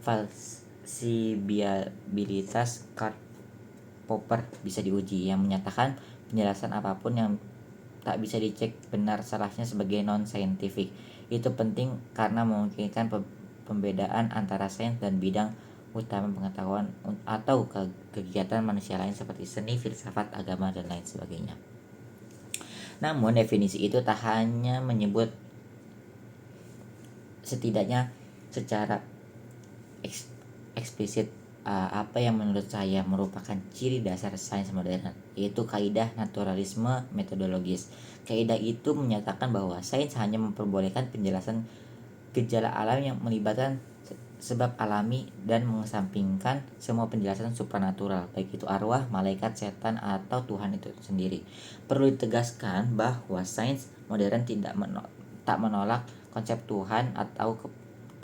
falsifiabilitas. Karl Popper bisa diuji, yang menyatakan penjelasan apapun yang tak bisa dicek benar salahnya sebagai non-scientific. Itu penting karena memungkinkan pembedaan antara sains dan bidang utama pengetahuan atau kegiatan manusia lain seperti seni, filsafat, agama, dan lain sebagainya. Namun definisi itu tak hanya menyebut setidaknya secara eksplisit apa yang menurut saya merupakan ciri dasar sains modern, yaitu kaidah naturalisme metodologis. Kaidah itu menyatakan bahwa sains hanya memperbolehkan penjelasan gejala alam yang melibatkan sebab alami dan mengesampingkan semua penjelasan supranatural, baik itu arwah, malaikat, setan, atau Tuhan itu sendiri. Perlu ditegaskan bahwa sains modern tak menolak konsep Tuhan atau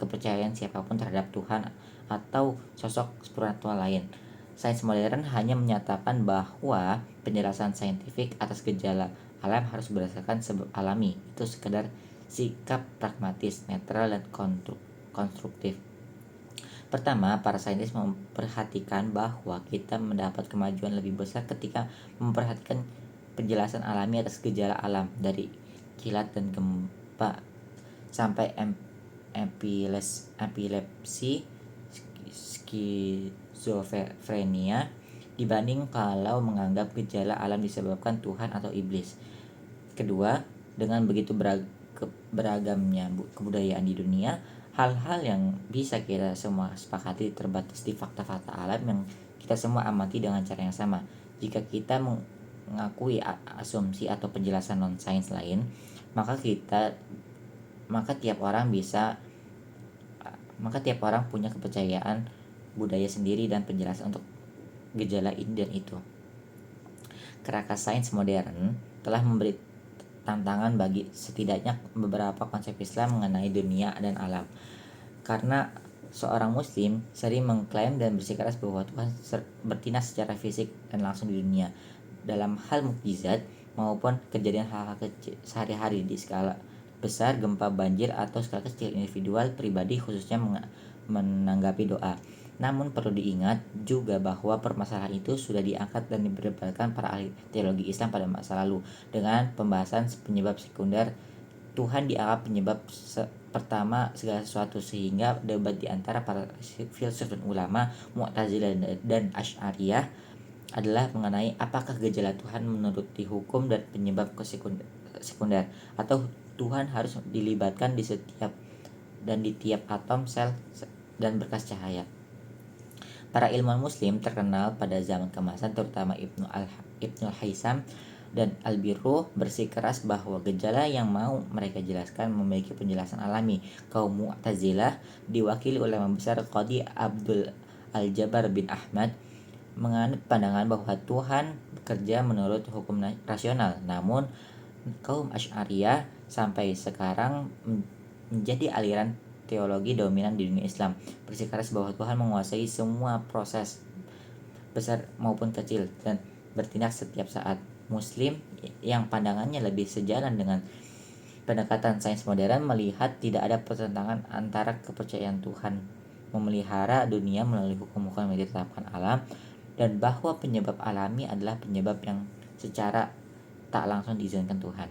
kepercayaan siapapun terhadap Tuhan atau sosok supranatural lain. Sains modern hanya menyatakan bahwa penjelasan saintifik atas gejala alam harus berdasarkan sebab alami. Itu sekedar sikap pragmatis, netral, dan konstruktif. Pertama, para saintis memperhatikan bahwa kita mendapat kemajuan lebih besar ketika memperhatikan penjelasan alami atas gejala alam, dari kilat dan gempa sampai epilepsi, skizofrenia, dibanding kalau menganggap gejala alam disebabkan Tuhan atau iblis. Kedua, dengan begitu beragamnya kebudayaan di dunia, hal-hal yang bisa kita semua sepakati terbatas di fakta-fakta alam yang kita semua amati dengan cara yang sama. Jika kita mengakui asumsi atau penjelasan non-sains lain, maka tiap orang punya kepercayaan budaya sendiri dan penjelasan untuk gejala ini dan itu. Kerangka sains modern telah memberi tantangan bagi setidaknya beberapa konsep Islam mengenai dunia dan alam. Karena seorang muslim sering mengklaim dan bersikeras bahwa Tuhan bertindak secara fisik dan langsung di dunia dalam hal mukjizat maupun kejadian hal-hal kecil sehari-hari di skala besar, gempa, banjir, atau skala kecil individual pribadi, khususnya menanggapi doa. Namun perlu diingat juga bahwa permasalahan itu sudah diangkat dan diperdebatkan para ahli teologi Islam pada masa lalu dengan pembahasan penyebab sekunder. Tuhan dianggap penyebab pertama segala sesuatu, sehingga debat di antara para filsuf dan ulama Mu'tazilah dan Asy'ariyah adalah mengenai apakah gejala Tuhan menuruti hukum dan penyebab sekunder, atau Tuhan harus dilibatkan di tiap atom, sel, dan berkas cahaya. Para ilmuwan muslim terkenal pada zaman keemasan, terutama Ibnu Haysam dan Al-Birru, bersikeras bahwa gejala yang mau mereka jelaskan memiliki penjelasan alami. Kaum Mu'tazilah diwakili ulama besar Qadhi Abdul Al-Jabbar bin Ahmad menganut pandangan bahwa Tuhan bekerja menurut hukum rasional. Namun kaum Asy'ariyah sampai sekarang menjadi aliran teologi dominan di dunia Islam, bersikeras bahwa Tuhan menguasai semua proses besar maupun kecil dan bertindak setiap saat. Muslim yang pandangannya lebih sejalan dengan pendekatan sains modern melihat tidak ada pertentangan antara kepercayaan Tuhan memelihara dunia melalui hukum-hukum yang ditetapkan alam, dan bahwa penyebab alami adalah penyebab yang secara tak langsung diizinkan Tuhan.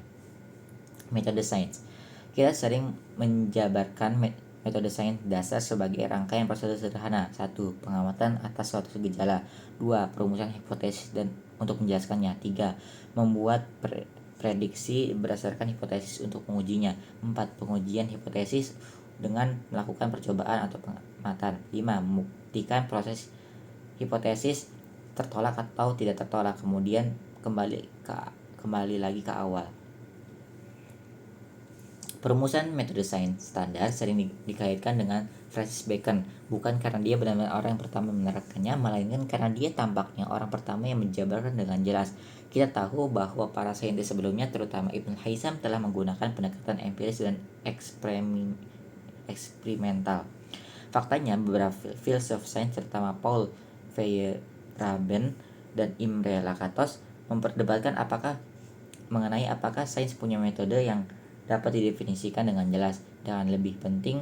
Metode sains. Kita sering menjabarkan metode sains dasar sebagai rangkaian prosedur sederhana. 1. Pengamatan atas suatu gejala. 2. Perumusan hipotesis dan untuk menjelaskannya. 3. Membuat prediksi berdasarkan hipotesis untuk mengujinya. 4. Pengujian hipotesis dengan melakukan percobaan atau pengamatan. 5. Membuktikan proses hipotesis tertolak atau tidak tertolak, kemudian kembali lagi ke awal. Perumusan metode sains standar sering dikaitkan dengan Francis Bacon, bukan karena dia benar-benar orang yang pertama menerapkannya, melainkan karena dia tampaknya orang pertama yang menjabarkan dengan jelas. Kita tahu bahwa para saintis sebelumnya, terutama Ibn Haytham, telah menggunakan pendekatan empiris dan eksperimental. Faktanya, beberapa filsuf sains terutama Paul Feyerabend dan Imre Lakatos memperdebatkan mengenai apakah sains punya metode yang dapat didefinisikan dengan jelas. Dan lebih penting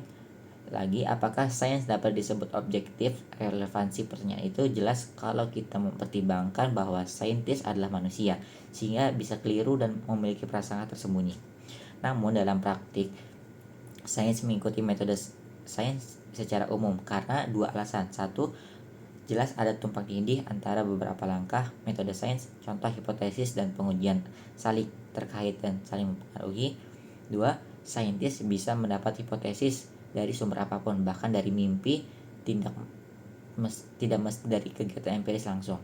lagi, apakah sains dapat disebut objektif? Relevansi pertanyaan itu jelas kalau kita mempertimbangkan bahwa saintis adalah manusia, sehingga bisa keliru dan memiliki prasangka tersembunyi. Namun dalam praktik, sains mengikuti metode sains secara umum karena dua alasan. 1. Jelas ada tumpang tindih antara beberapa langkah metode sains, contoh hipotesis dan pengujian saling terkait dan saling mempengaruhi. 2. Saintis bisa mendapat hipotesis dari sumber apapun, bahkan dari mimpi, tidak mesti dari kegiatan empiris langsung.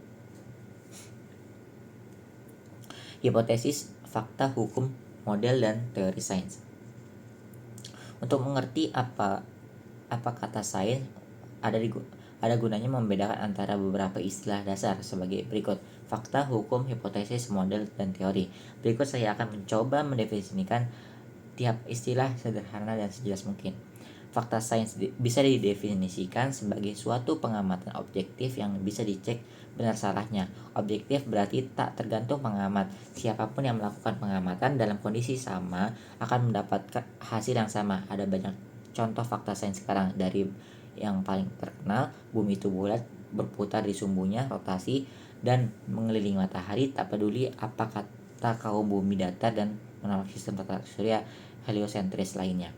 Hipotesis, fakta, hukum, model, dan teori sains. Untuk mengerti apa kata sains, ada gunanya membedakan antara beberapa istilah dasar sebagai berikut: fakta, hukum, hipotesis, model, dan teori. Berikut saya akan mencoba mendefinisikan tiap istilah sederhana dan sejelas mungkin. Fakta sains bisa didefinisikan sebagai suatu pengamatan objektif yang bisa dicek benar salahnya. Objektif berarti tak tergantung pengamat. Siapapun yang melakukan pengamatan dalam kondisi sama akan mendapatkan hasil yang sama. Ada banyak contoh fakta sains sekarang. Dari yang paling terkenal, bumi itu bulat, berputar di sumbunya, rotasi, dan mengelilingi matahari, tak peduli apa kata kaum bumi datar dan menolak sistem tata surya heliosentris lainnya.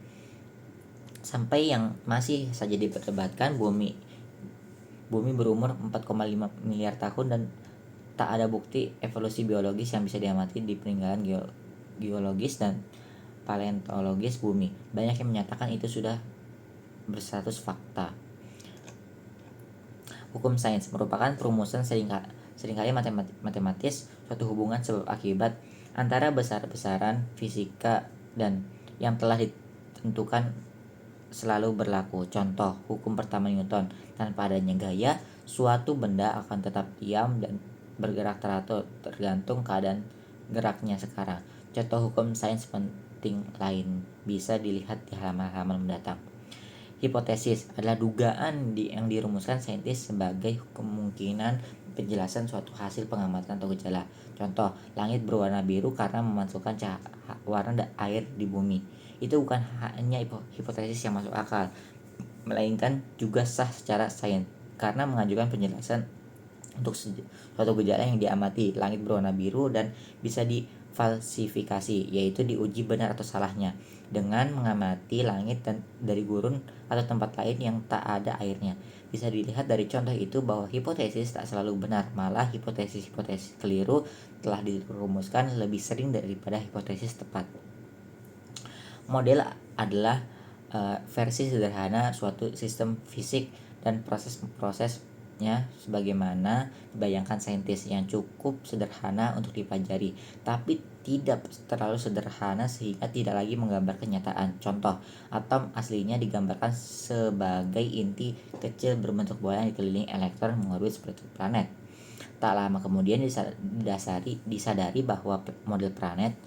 Sampai yang masih saja diperdebatkan, bumi berumur 4,5 miliar tahun dan tak ada bukti evolusi biologis yang bisa diamati di peninggalan geologis dan paleontologis bumi. Banyak yang menyatakan itu sudah berstatus fakta. Hukum sains merupakan perumusan seringkali matematis suatu hubungan sebab akibat antara besar-besaran fisika dan yang telah ditentukan selalu berlaku. Contoh, hukum pertama Newton: tanpa adanya gaya, suatu benda akan tetap diam dan bergerak teratur tergantung keadaan geraknya sekarang. Contoh hukum sains penting lain bisa dilihat di halaman mendatang. Hipotesis adalah dugaan yang dirumuskan saintis sebagai kemungkinan penjelasan suatu hasil pengamatan atau gejala. Contoh, langit berwarna biru karena memantulkan warna air di bumi. Itu bukan hanya hipotesis yang masuk akal, melainkan juga sah secara sains karena mengajukan penjelasan untuk suatu gejala yang diamati. Langit berwarna biru dan bisa difalsifikasi, yaitu diuji benar atau salahnya dengan mengamati langit dari gurun atau tempat lain yang tak ada airnya. Bisa dilihat dari contoh itu bahwa hipotesis tak selalu benar, malah hipotesis keliru telah dirumuskan lebih sering daripada hipotesis tepat. Model adalah versi sederhana suatu sistem fisik dan proses-prosesnya sebagaimana dibayangkan saintis, yang cukup sederhana untuk dipelajari, tapi tidak terlalu sederhana sehingga tidak lagi menggambar kenyataan. Contoh, atom aslinya digambarkan sebagai inti kecil berbentuk bola yang dikelilingi elektron mengorbit seperti planet. Tak lama kemudian disadari bahwa model planet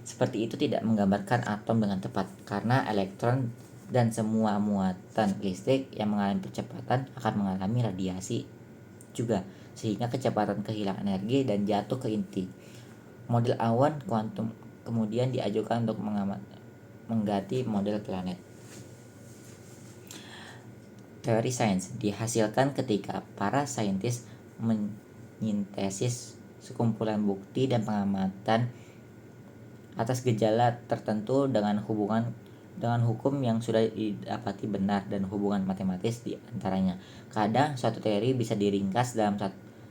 seperti itu tidak menggambarkan atom dengan tepat, karena elektron dan semua muatan listrik yang mengalami percepatan akan mengalami radiasi juga, sehingga kecepatan kehilangan energi dan jatuh ke inti. Model awan kuantum kemudian diajukan untuk mengganti model planet. Teori sains dihasilkan ketika para saintis menyintesis sekumpulan bukti dan pengamatan atas gejala tertentu dengan hubungan dengan hukum yang sudah didapati benar dan hubungan matematis di antaranya. Kadang suatu teori bisa diringkas dalam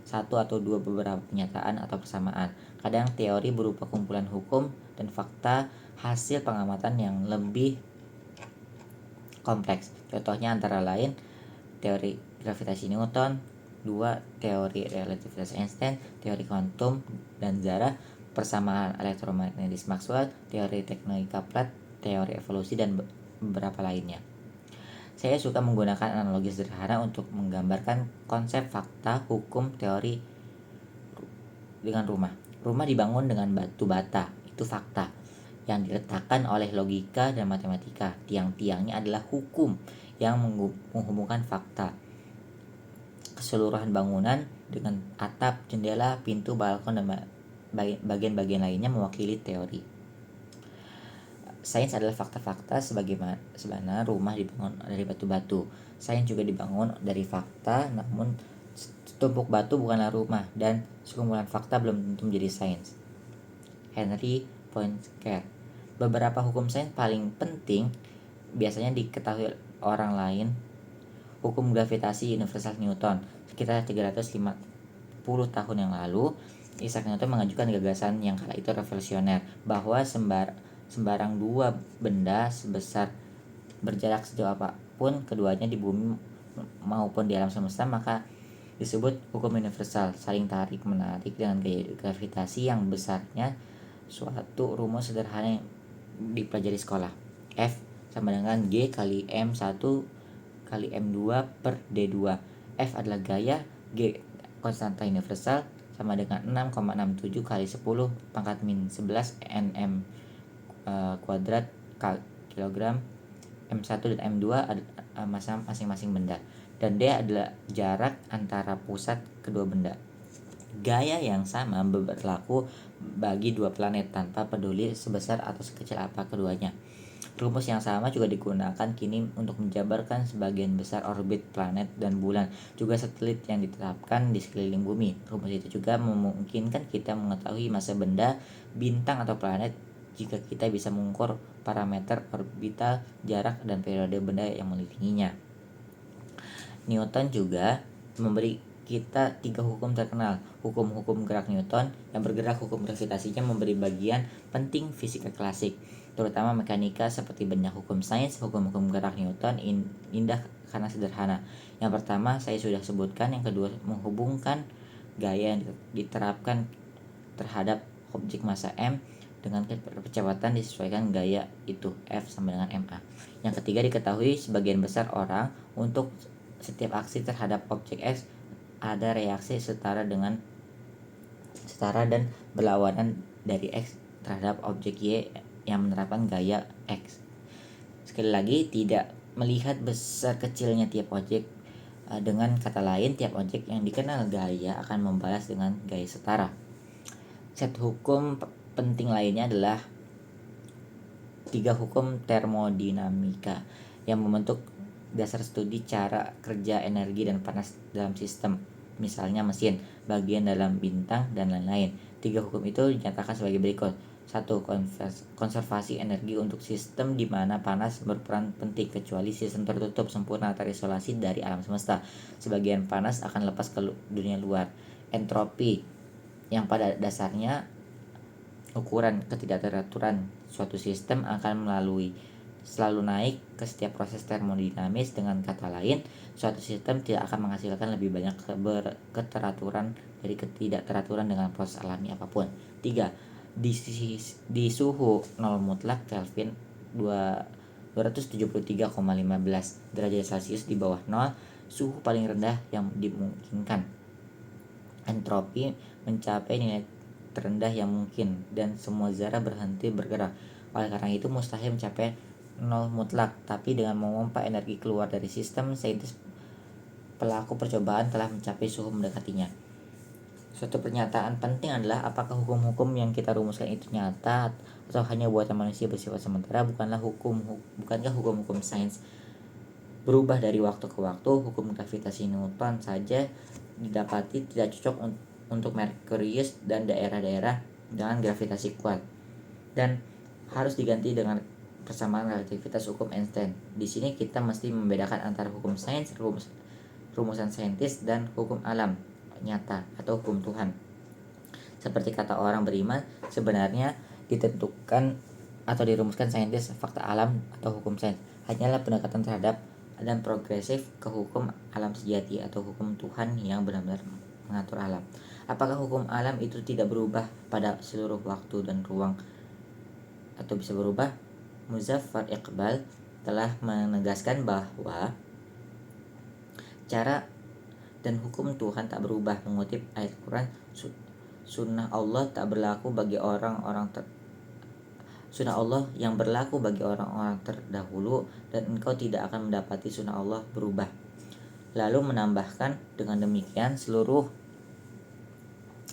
satu atau dua beberapa pernyataan atau persamaan. Kadang teori berupa kumpulan hukum dan fakta hasil pengamatan yang lebih kompleks. Contohnya antara lain teori gravitasi Newton, 2. Teori relativitas Einstein, teori kuantum dan zarah, persamaan elektromagnetis Maxwell, teori tektonik plate, teori evolusi, dan beberapa lainnya. Saya suka menggunakan analogi sederhana untuk menggambarkan konsep fakta, hukum, teori dengan rumah. Rumah dibangun dengan batu bata, itu fakta, yang diletakkan oleh logika dan matematika. Tiang-tiangnya adalah hukum yang menghubungkan fakta. Keseluruhan bangunan dengan atap, jendela, pintu, balkon, dan bagian-bagian lainnya mewakili teori. Sains adalah fakta-fakta sebagaimana rumah dibangun dari batu-batu. Sains juga dibangun dari fakta, namun setumpuk batu bukanlah rumah, dan sekumpulan fakta belum tentu menjadi sains. Henry Poincare. Beberapa hukum sains paling penting biasanya diketahui orang lain. Hukum gravitasi universal Newton. Sekitar 350 tahun yang lalu, Isaac Newton mengajukan gagasan yang kala itu revolusioner, bahwa sembarang dua benda sebesar berjarak sejauh apapun keduanya di bumi maupun di alam semesta maka disebut hukum universal, saling tarik menarik dengan gaya gravitasi yang besarnya suatu rumus sederhana yang dipelajari sekolah. F sama dengan G kali M1 kali M2 per D2. F adalah gaya, G konstanta universal, sama dengan 6,67 kali 10 pangkat min 11 nm kuadrat kilogram. M1 dan M2 masing-masing benda, dan D adalah jarak antara pusat kedua benda. Gaya yang sama berlaku bagi dua planet tanpa peduli sebesar atau sekecil apa keduanya. Rumus yang sama juga digunakan kini untuk menjabarkan sebagian besar orbit planet dan bulan, juga satelit yang ditetapkan di sekeliling bumi. Rumus itu juga memungkinkan kita mengetahui masa benda, bintang atau planet jika kita bisa mengukur parameter orbital, jarak, dan periode benda yang mengelilinginya. Newton juga memberi kita 3 hukum terkenal. Hukum-hukum gerak Newton yang bergerak, hukum gravitasinya memberi bagian penting fisika klasik, terutama mekanika seperti banyak hukum sains. Hukum-hukum gerak Newton indah karena sederhana. Yang pertama saya sudah sebutkan, yang kedua menghubungkan gaya yang diterapkan terhadap objek massa M dengan kecepatan disesuaikan gaya itu, F sama dengan ma. Yang ketiga diketahui sebagian besar orang untuk setiap aksi terhadap objek X ada reaksi setara dan berlawanan dari X terhadap objek Y yang menerapkan gaya X. Sekali lagi, tidak melihat besar kecilnya tiap objek. Dengan kata lain, tiap objek yang dikenal gaya akan membalas dengan gaya setara. Set hukum penting lainnya adalah 3 hukum termodinamika yang membentuk dasar studi cara kerja energi dan panas dalam sistem, misalnya mesin, bagian dalam bintang, dan lain-lain. 3 hukum itu dinyatakan sebagai berikut. 1. Konservasi energi untuk sistem di mana panas berperan penting. Kecuali sistem tertutup sempurna terisolasi dari alam semesta, sebagian panas akan lepas ke dunia luar. Entropi, yang pada dasarnya ukuran ketidakteraturan suatu sistem, akan selalu naik ke setiap proses termodinamis. Dengan kata lain, suatu sistem tidak akan menghasilkan lebih banyak keteraturan dari ketidakteraturan dengan proses alami apapun. 3. Di suhu 0 mutlak Kelvin 273,15 derajat Celcius, di bawah 0, suhu paling rendah yang dimungkinkan. Entropi mencapai nilai terendah yang mungkin dan semua zara berhenti bergerak. Oleh karena itu mustahil mencapai 0 mutlak, tapi dengan memompa energi keluar dari sistem, saintis pelaku percobaan telah mencapai suhu mendekatinya. Suatu pernyataan penting adalah apakah hukum-hukum yang kita rumuskan itu nyata atau hanya buatan manusia bersifat sementara. Bukankah hukum-hukum sains berubah dari waktu ke waktu? Hukum gravitasi Newton saja didapati tidak cocok untuk Merkurius dan daerah-daerah dengan gravitasi kuat, dan harus diganti dengan persamaan relativitas hukum Einstein. Di sini kita mesti membedakan antara hukum sains, rumusan saintis, dan hukum alam nyata atau hukum Tuhan. Seperti kata orang beriman, sebenarnya ditentukan atau dirumuskan saintis, fakta alam atau hukum sains hanyalah pendekatan terhadap dan progresif ke hukum alam sejati atau hukum Tuhan yang benar-benar mengatur alam. Apakah hukum alam itu tidak berubah pada seluruh waktu dan ruang atau bisa berubah? Muzaffar Iqbal telah menegaskan bahwa cara dan hukum Tuhan tak berubah. Mengutip ayat Quran, sunnah Allah tak berlaku bagi sunnah Allah yang berlaku bagi orang-orang terdahulu, dan engkau tidak akan mendapati sunnah Allah berubah. Lalu menambahkan, dengan demikian seluruh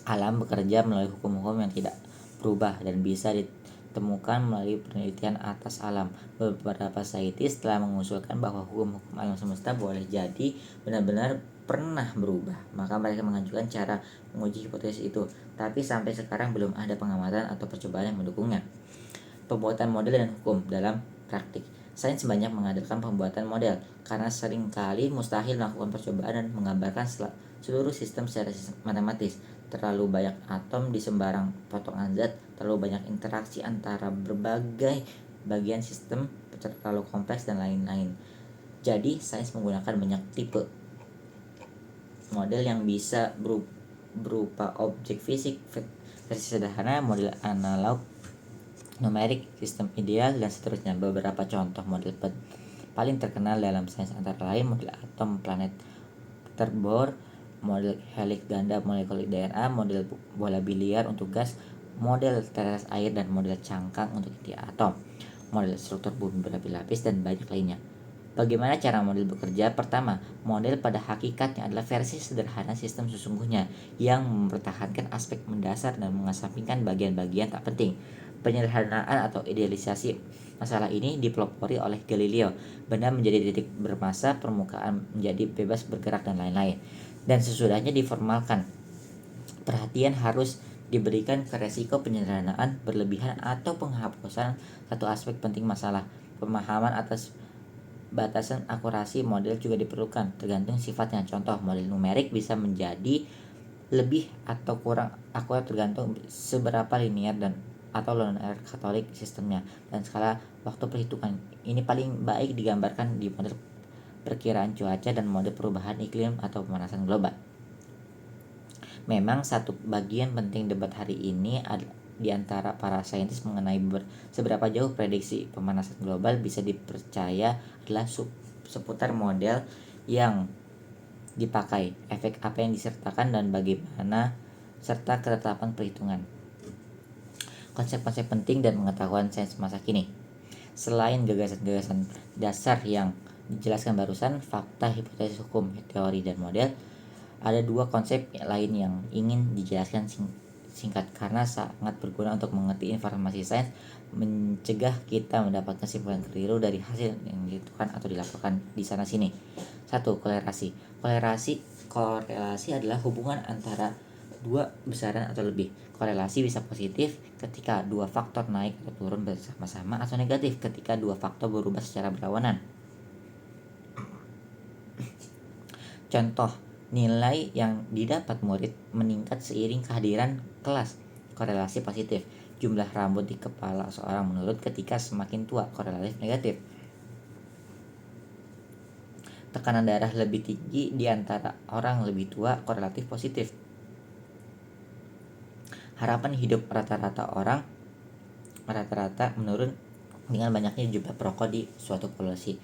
alam bekerja melalui hukum-hukum yang tidak berubah dan bisa ditemukan melalui penelitian atas alam. Beberapa saintis telah mengusulkan bahwa hukum-hukum alam semesta boleh jadi benar-benar pernah berubah. Maka mereka mengajukan cara menguji hipotesis itu, tapi sampai sekarang belum ada pengamatan atau percobaan yang mendukungnya. Pembuatan model dan hukum dalam praktik. Sains banyak mengandalkan pembuatan model karena seringkali mustahil melakukan percobaan dan menggambarkan seluruh sistem secara matematis. Terlalu banyak atom di sembarang potongan zat, terlalu banyak interaksi antara berbagai bagian sistem, terlalu kompleks, dan lain-lain. Jadi sains menggunakan banyak tipe model yang bisa berupa objek fisik, versi sederhana, model analog, numerik, sistem ideal, dan seterusnya. Beberapa contoh model paling terkenal dalam sains antara lain model atom planet Bohr, model helix ganda molekul DNA, model bola biliar untuk gas, model tetes air, dan model cangkang untuk inti atom, model struktur bumi berlapis-lapis, dan banyak lainnya. Bagaimana cara model bekerja? Pertama, model pada hakikatnya adalah versi sederhana sistem sesungguhnya yang mempertahankan aspek mendasar dan mengesampingkan bagian-bagian tak penting. Penyederhanaan atau idealisasi masalah ini dipelopori oleh Galileo. Benda menjadi titik bermassa, permukaan menjadi bebas bergerak, dan lain-lain. Dan sesudahnya diformalkan. Perhatian harus diberikan ke resiko penyederhanaan berlebihan atau penghapusan satu aspek penting masalah. Pemahaman atas batasan akurasi model juga diperlukan, tergantung sifatnya. Contoh, model numerik bisa menjadi lebih atau kurang akurat tergantung seberapa linear dan atau linear katolik sistemnya, dan skala waktu perhitungan. Ini paling baik digambarkan di model perkiraan cuaca dan model perubahan iklim atau pemanasan global. Memang satu bagian penting debat hari ini di antara para saintis mengenai seberapa jauh prediksi pemanasan global bisa dipercaya adalah seputar model yang dipakai, efek apa yang disertakan, dan bagaimana serta ketetapan perhitungan. Konsep-konsep penting dan pengetahuan sains masa kini. Selain gagasan-gagasan dasar yang dijelaskan barusan, fakta, hipotesis, hukum, teori, dan model, ada dua konsep lain yang ingin dijelaskan singkat karena sangat berguna untuk mengerti informasi sains, mencegah kita mendapatkan kesimpulan keliru dari hasil yang ditentukan atau dilaporkan di sana sini. 1. Korelasi. Korelasi adalah hubungan antara dua besaran atau lebih. Korelasi bisa positif ketika dua faktor naik atau turun bersama-sama, atau negatif ketika dua faktor berubah secara berlawanan. Contoh, nilai yang didapat murid meningkat seiring kehadiran kelas. Korelasi positif. Jumlah rambut di kepala seorang menurun ketika semakin tua. Korelatif negatif. Tekanan darah lebih tinggi di antara orang lebih tua. Korelatif positif. Harapan hidup rata-rata menurun dengan banyaknya jumlah perokok di suatu populasi.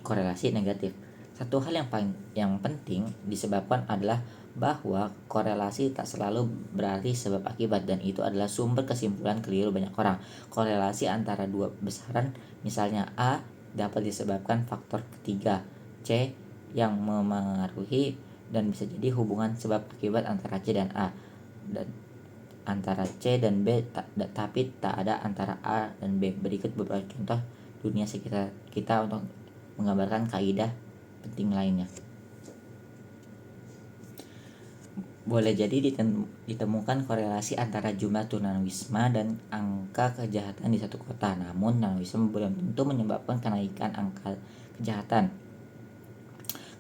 Korelasi negatif. Satu hal yang penting disebabkan adalah bahwa korelasi tak selalu berarti sebab akibat, dan itu adalah sumber kesimpulan keliru banyak orang. Korelasi antara dua besaran, misalnya A, dapat disebabkan faktor ketiga C yang memengaruhi, dan bisa jadi hubungan sebab akibat antara C dan A, dan antara C dan B, tapi tak ada antara A dan B. Berikut beberapa contoh dunia sekitar kita untuk menggambarkan kaidah penting lainnya. Boleh jadi ditemukan korelasi antara jumlah tunawisma dan angka kejahatan di satu kota. Namun tunawisma belum tentu menyebabkan kenaikan angka kejahatan.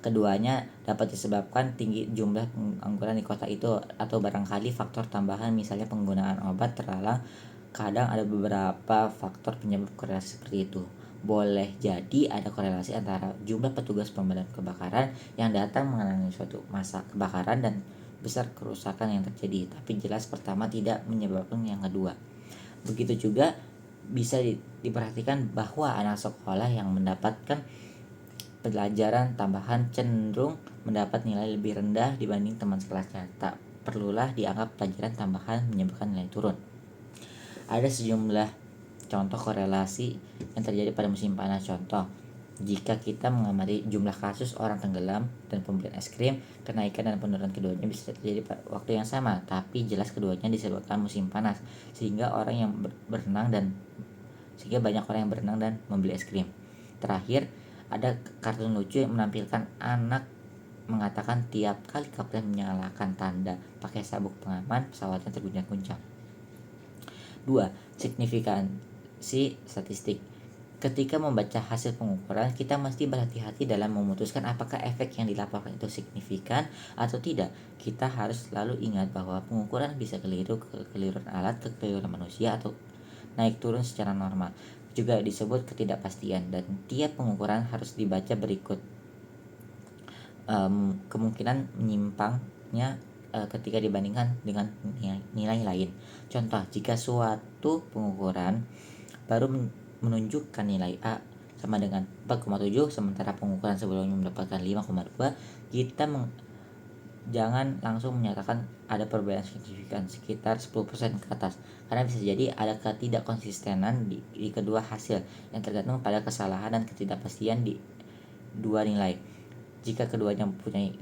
Keduanya dapat disebabkan tinggi jumlah pengangguran di kota itu atau barangkali faktor tambahan, misalnya penggunaan obat terlarang. Kadang ada beberapa faktor penyebab korelasi seperti itu. Boleh jadi ada korelasi antara jumlah petugas pemadam kebakaran yang datang menangani suatu masa kebakaran dan besar kerusakan yang terjadi, tapi jelas pertama tidak menyebabkan yang kedua. Begitu juga bisa diperhatikan bahwa anak sekolah yang mendapatkan pelajaran tambahan cenderung mendapat nilai lebih rendah dibanding teman sekelasnya. Tak perlulah dianggap pelajaran tambahan menyebabkan nilai turun. Ada sejumlah contoh korelasi yang terjadi pada musim panas. Contoh, jika kita mengamati jumlah kasus orang tenggelam dan pembelian es krim, kenaikan dan penurunan keduanya bisa terjadi pada waktu yang sama, tapi jelas keduanya disebabkan musim panas, sehingga banyak orang yang berenang dan membeli es krim. Terakhir, ada kartun lucu yang menampilkan anak mengatakan tiap kali kapten menyalakan tanda pakai sabuk pengaman, pesawatnya terguncang-guncang. 2. Signifikansi statistik. Ketika membaca hasil pengukuran, kita mesti berhati-hati dalam memutuskan apakah efek yang dilaporkan itu signifikan atau tidak. Kita harus selalu ingat bahwa pengukuran bisa keliru, kekeliruan alat, kekeliruan manusia, atau naik turun secara normal. Juga disebut ketidakpastian, dan tiap pengukuran harus dibaca berikut kemungkinan menyimpangnya ketika dibandingkan dengan nilai lain. Contoh, jika suatu pengukuran baru menunjukkan nilai A sama dengan 4,7 sementara pengukuran sebelumnya mendapatkan 5,2, kita jangan langsung menyatakan ada perbedaan signifikan sekitar 10% ke atas, karena bisa jadi ada ketidakkonsistenan di kedua hasil yang tergantung pada kesalahan dan ketidakpastian di dua nilai. Jika keduanya mempunyai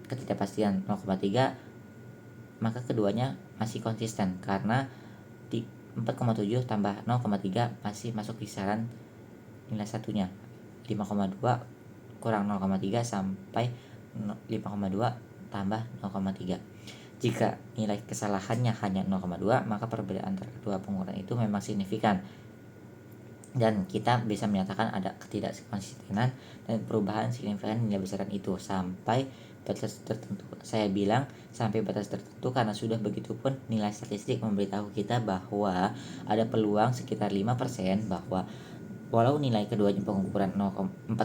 ketidakpastian 0,3, maka keduanya masih konsisten karena 4,7 tambah 0,3 masih masuk kisaran nilai satunya. 5,2 kurang 0,3 sampai 5,2 tambah 0,3. Jika nilai kesalahannya hanya 0,2, maka perbedaan antara kedua pengukuran itu memang signifikan, dan kita bisa menyatakan ada ketidakkonsistenan dan perubahan signifikan nilai besaran itu sampai batas tertentu. Saya bilang sampai batas tertentu karena sudah begitupun nilai statistik memberitahu kita bahwa ada peluang sekitar 5% bahwa walau nilai keduanya pengukuran 4,7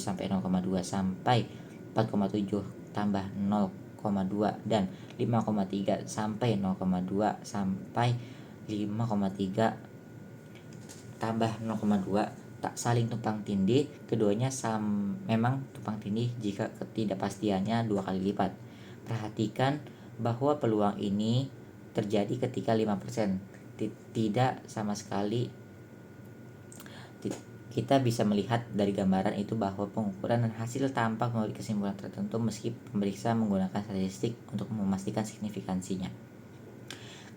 sampai 0,2 sampai 4,7 tambah 0,2 dan 5,3 sampai 0,2 sampai 5,3 tambah 0,2 tak saling tumpang tindih, keduanya memang tumpang tindih jika ketidakpastiannya 2 kali lipat. Perhatikan bahwa peluang ini terjadi ketika 5% tidak sama sekali. Kita bisa melihat dari gambaran itu bahwa pengukuran dan hasil tampak memiliki kesimpulan tertentu meski pemeriksa menggunakan statistik untuk memastikan signifikansinya.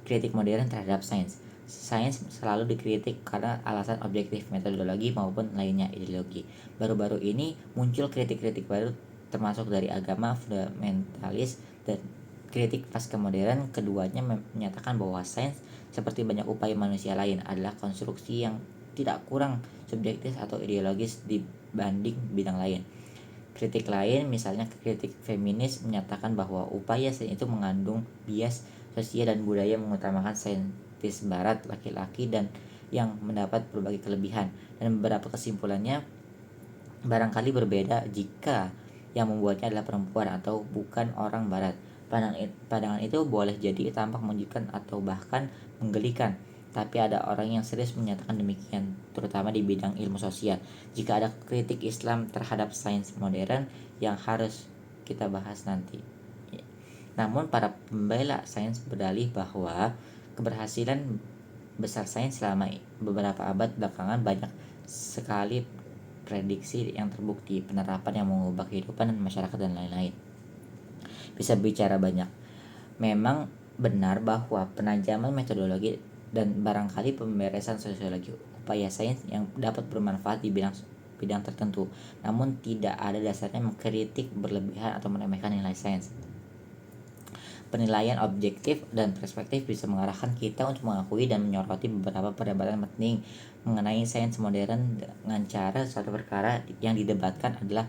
Kritik modern terhadap sains. Sains selalu dikritik karena alasan objektif, metodologi, maupun lainnya ideologi. Baru-baru ini muncul kritik-kritik baru termasuk dari agama fundamentalis dan kritik pasca modern. Keduanya menyatakan bahwa sains seperti banyak upaya manusia lain adalah konstruksi yang tidak kurang subjektif atau ideologis dibanding bidang lain. Kritik lain, misalnya kritik feminis, menyatakan bahwa upaya sains itu mengandung bias sosial dan budaya, mengutamakan saintis barat laki-laki dan yang mendapat berbagai kelebihan, dan beberapa kesimpulannya barangkali berbeda jika yang membuatnya adalah perempuan atau bukan orang barat. Pandangan itu boleh jadi tampak mengejutkan atau bahkan menggelikan, tapi ada orang yang serius menyatakan demikian, terutama di bidang ilmu sosial. Jika ada kritik Islam terhadap sains modern yang harus kita bahas nanti. Namun para pembela sains berdalih bahwa keberhasilan besar sains selama beberapa abad belakangan banyak sekali prediksi yang terbukti, penerapan yang mengubah kehidupan dan masyarakat dan lain-lain. Bisa bicara banyak. Memang benar bahwa penajaman metodologi dan barangkali pemberesan sosiologi upaya sains yang dapat bermanfaat di bidang tertentu, namun tidak ada dasarnya mengkritik berlebihan atau meremehkan nilai sains. Penilaian objektif dan perspektif bisa mengarahkan kita untuk mengakui dan menyoroti beberapa perdebatan penting mengenai sains modern dengan cara suatu perkara yang didebatkan adalah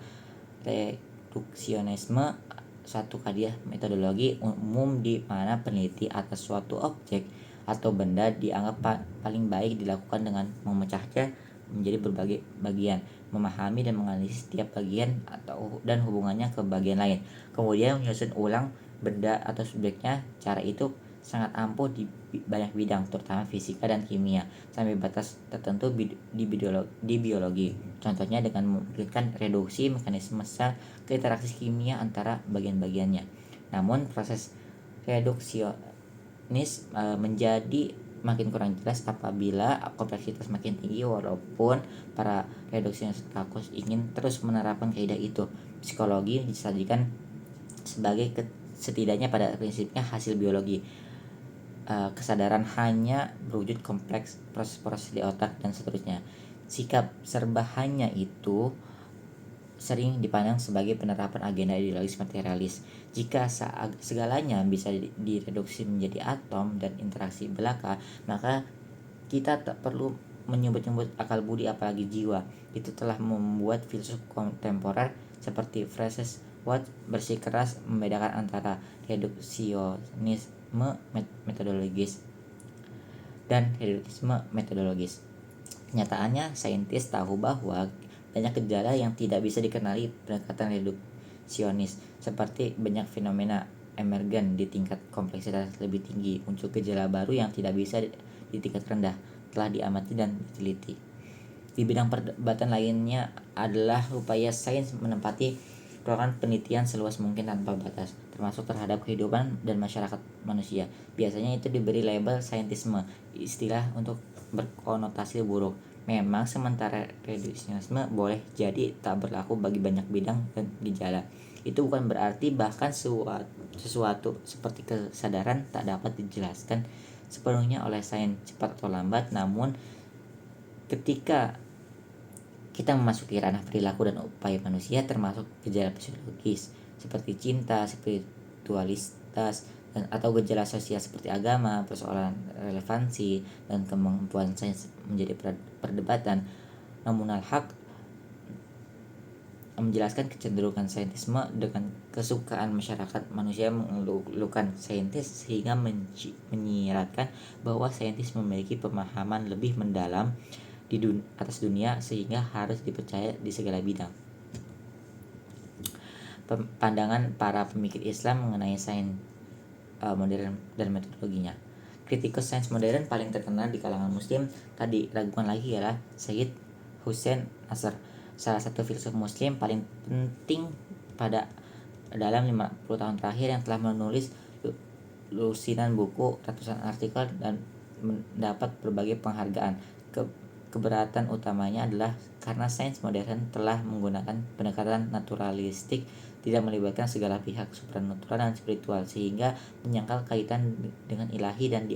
reduksionisme, suatu kaedah metodologi umum di mana peneliti atas suatu objek atau benda dianggap paling baik dilakukan dengan memecahnya menjadi berbagai bagian, memahami dan menganalisis setiap bagian dan hubungannya ke bagian lain, kemudian menyusun ulang benda atau subjeknya. Cara itu sangat ampuh di banyak bidang, terutama fisika dan kimia, sampai batas tertentu di biologi. Contohnya dengan memungkinkan reduksi mekanisme sel ke interaksi kimia antara bagian-bagiannya. Namun proses reduksionis menjadi makin kurang jelas apabila kompleksitas makin tinggi. Walaupun para reduksionis kakus ingin terus menerapkan kaidah itu, psikologi disajikan sebagai setidaknya pada prinsipnya hasil biologi. Kesadaran hanya berwujud kompleks proses-proses di otak dan seterusnya. Sikap serba hanya itu sering dipandang sebagai penerapan agenda ideologis materialis. Jika segalanya bisa direduksi menjadi atom dan interaksi belaka, maka kita tak perlu menyebut-nyebut akal budi apalagi jiwa. Itu telah membuat filsuf kontemporer seperti Francis Watt bersikeras membedakan antara reduksionisme metodologis dan reduksionisme metodologis. Kenyataannya, saintis tahu bahwa banyak gejala yang tidak bisa dikenali pendekatan reduksionis, seperti banyak fenomena emergen di tingkat kompleksitas lebih tinggi, muncul gejala baru yang tidak bisa di tingkat rendah, telah diamati dan diteliti. Di bidang perdebatan lainnya adalah upaya sains menempati ruangan penelitian seluas mungkin tanpa batas, termasuk terhadap kehidupan dan masyarakat manusia. Biasanya itu diberi label saintisme, istilah untuk berkonotasi buruk. Memang sementara reduksionisme boleh jadi tak berlaku bagi banyak bidang dan gejala. Itu bukan berarti bahkan sesuatu seperti kesadaran tak dapat dijelaskan sepenuhnya oleh sains cepat atau lambat. Namun ketika kita memasuki ranah perilaku dan upaya manusia, termasuk gejala fisiologis seperti cinta, spiritualitas, atau gejala sosial seperti agama, persoalan relevansi dan kemampuan sains menjadi perdebatan. Namun al-Haq menjelaskan kecenderungan saintisme dengan kesukaan masyarakat manusia mengeluhkan saintis, sehingga menyiratkan bahwa saintis memiliki pemahaman lebih mendalam atas dunia sehingga harus dipercaya di segala bidang. Pandangan para pemikir Islam mengenai sains modern dan metodologinya. Kritikus sains modern paling terkenal di kalangan muslim tak diragukan lagi ialah Syed Hussein Nasr, salah satu filsuf muslim paling penting dalam 50 tahun terakhir, yang telah menulis lusinan buku, ratusan artikel, dan mendapat berbagai penghargaan. Keberatan utamanya adalah karena sains modern telah menggunakan pendekatan naturalistik, tidak melibatkan segala pihak supranatural dan spiritual, sehingga menyangkal kaitan dengan ilahi dan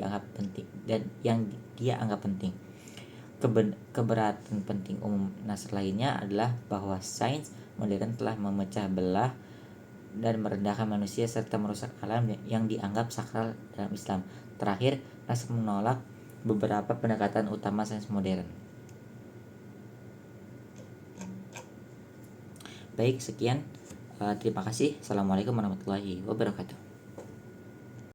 yang dia anggap penting. Keberatan penting umum Nasr lainnya adalah bahwa sains modern telah memecah belah dan merendahkan manusia serta merusak alam yang dianggap sakral dalam Islam. Terakhir, Nasr menolak beberapa pendekatan utama sains modern. Baik, sekian. Terima kasih. Assalamualaikum warahmatullahi wabarakatuh.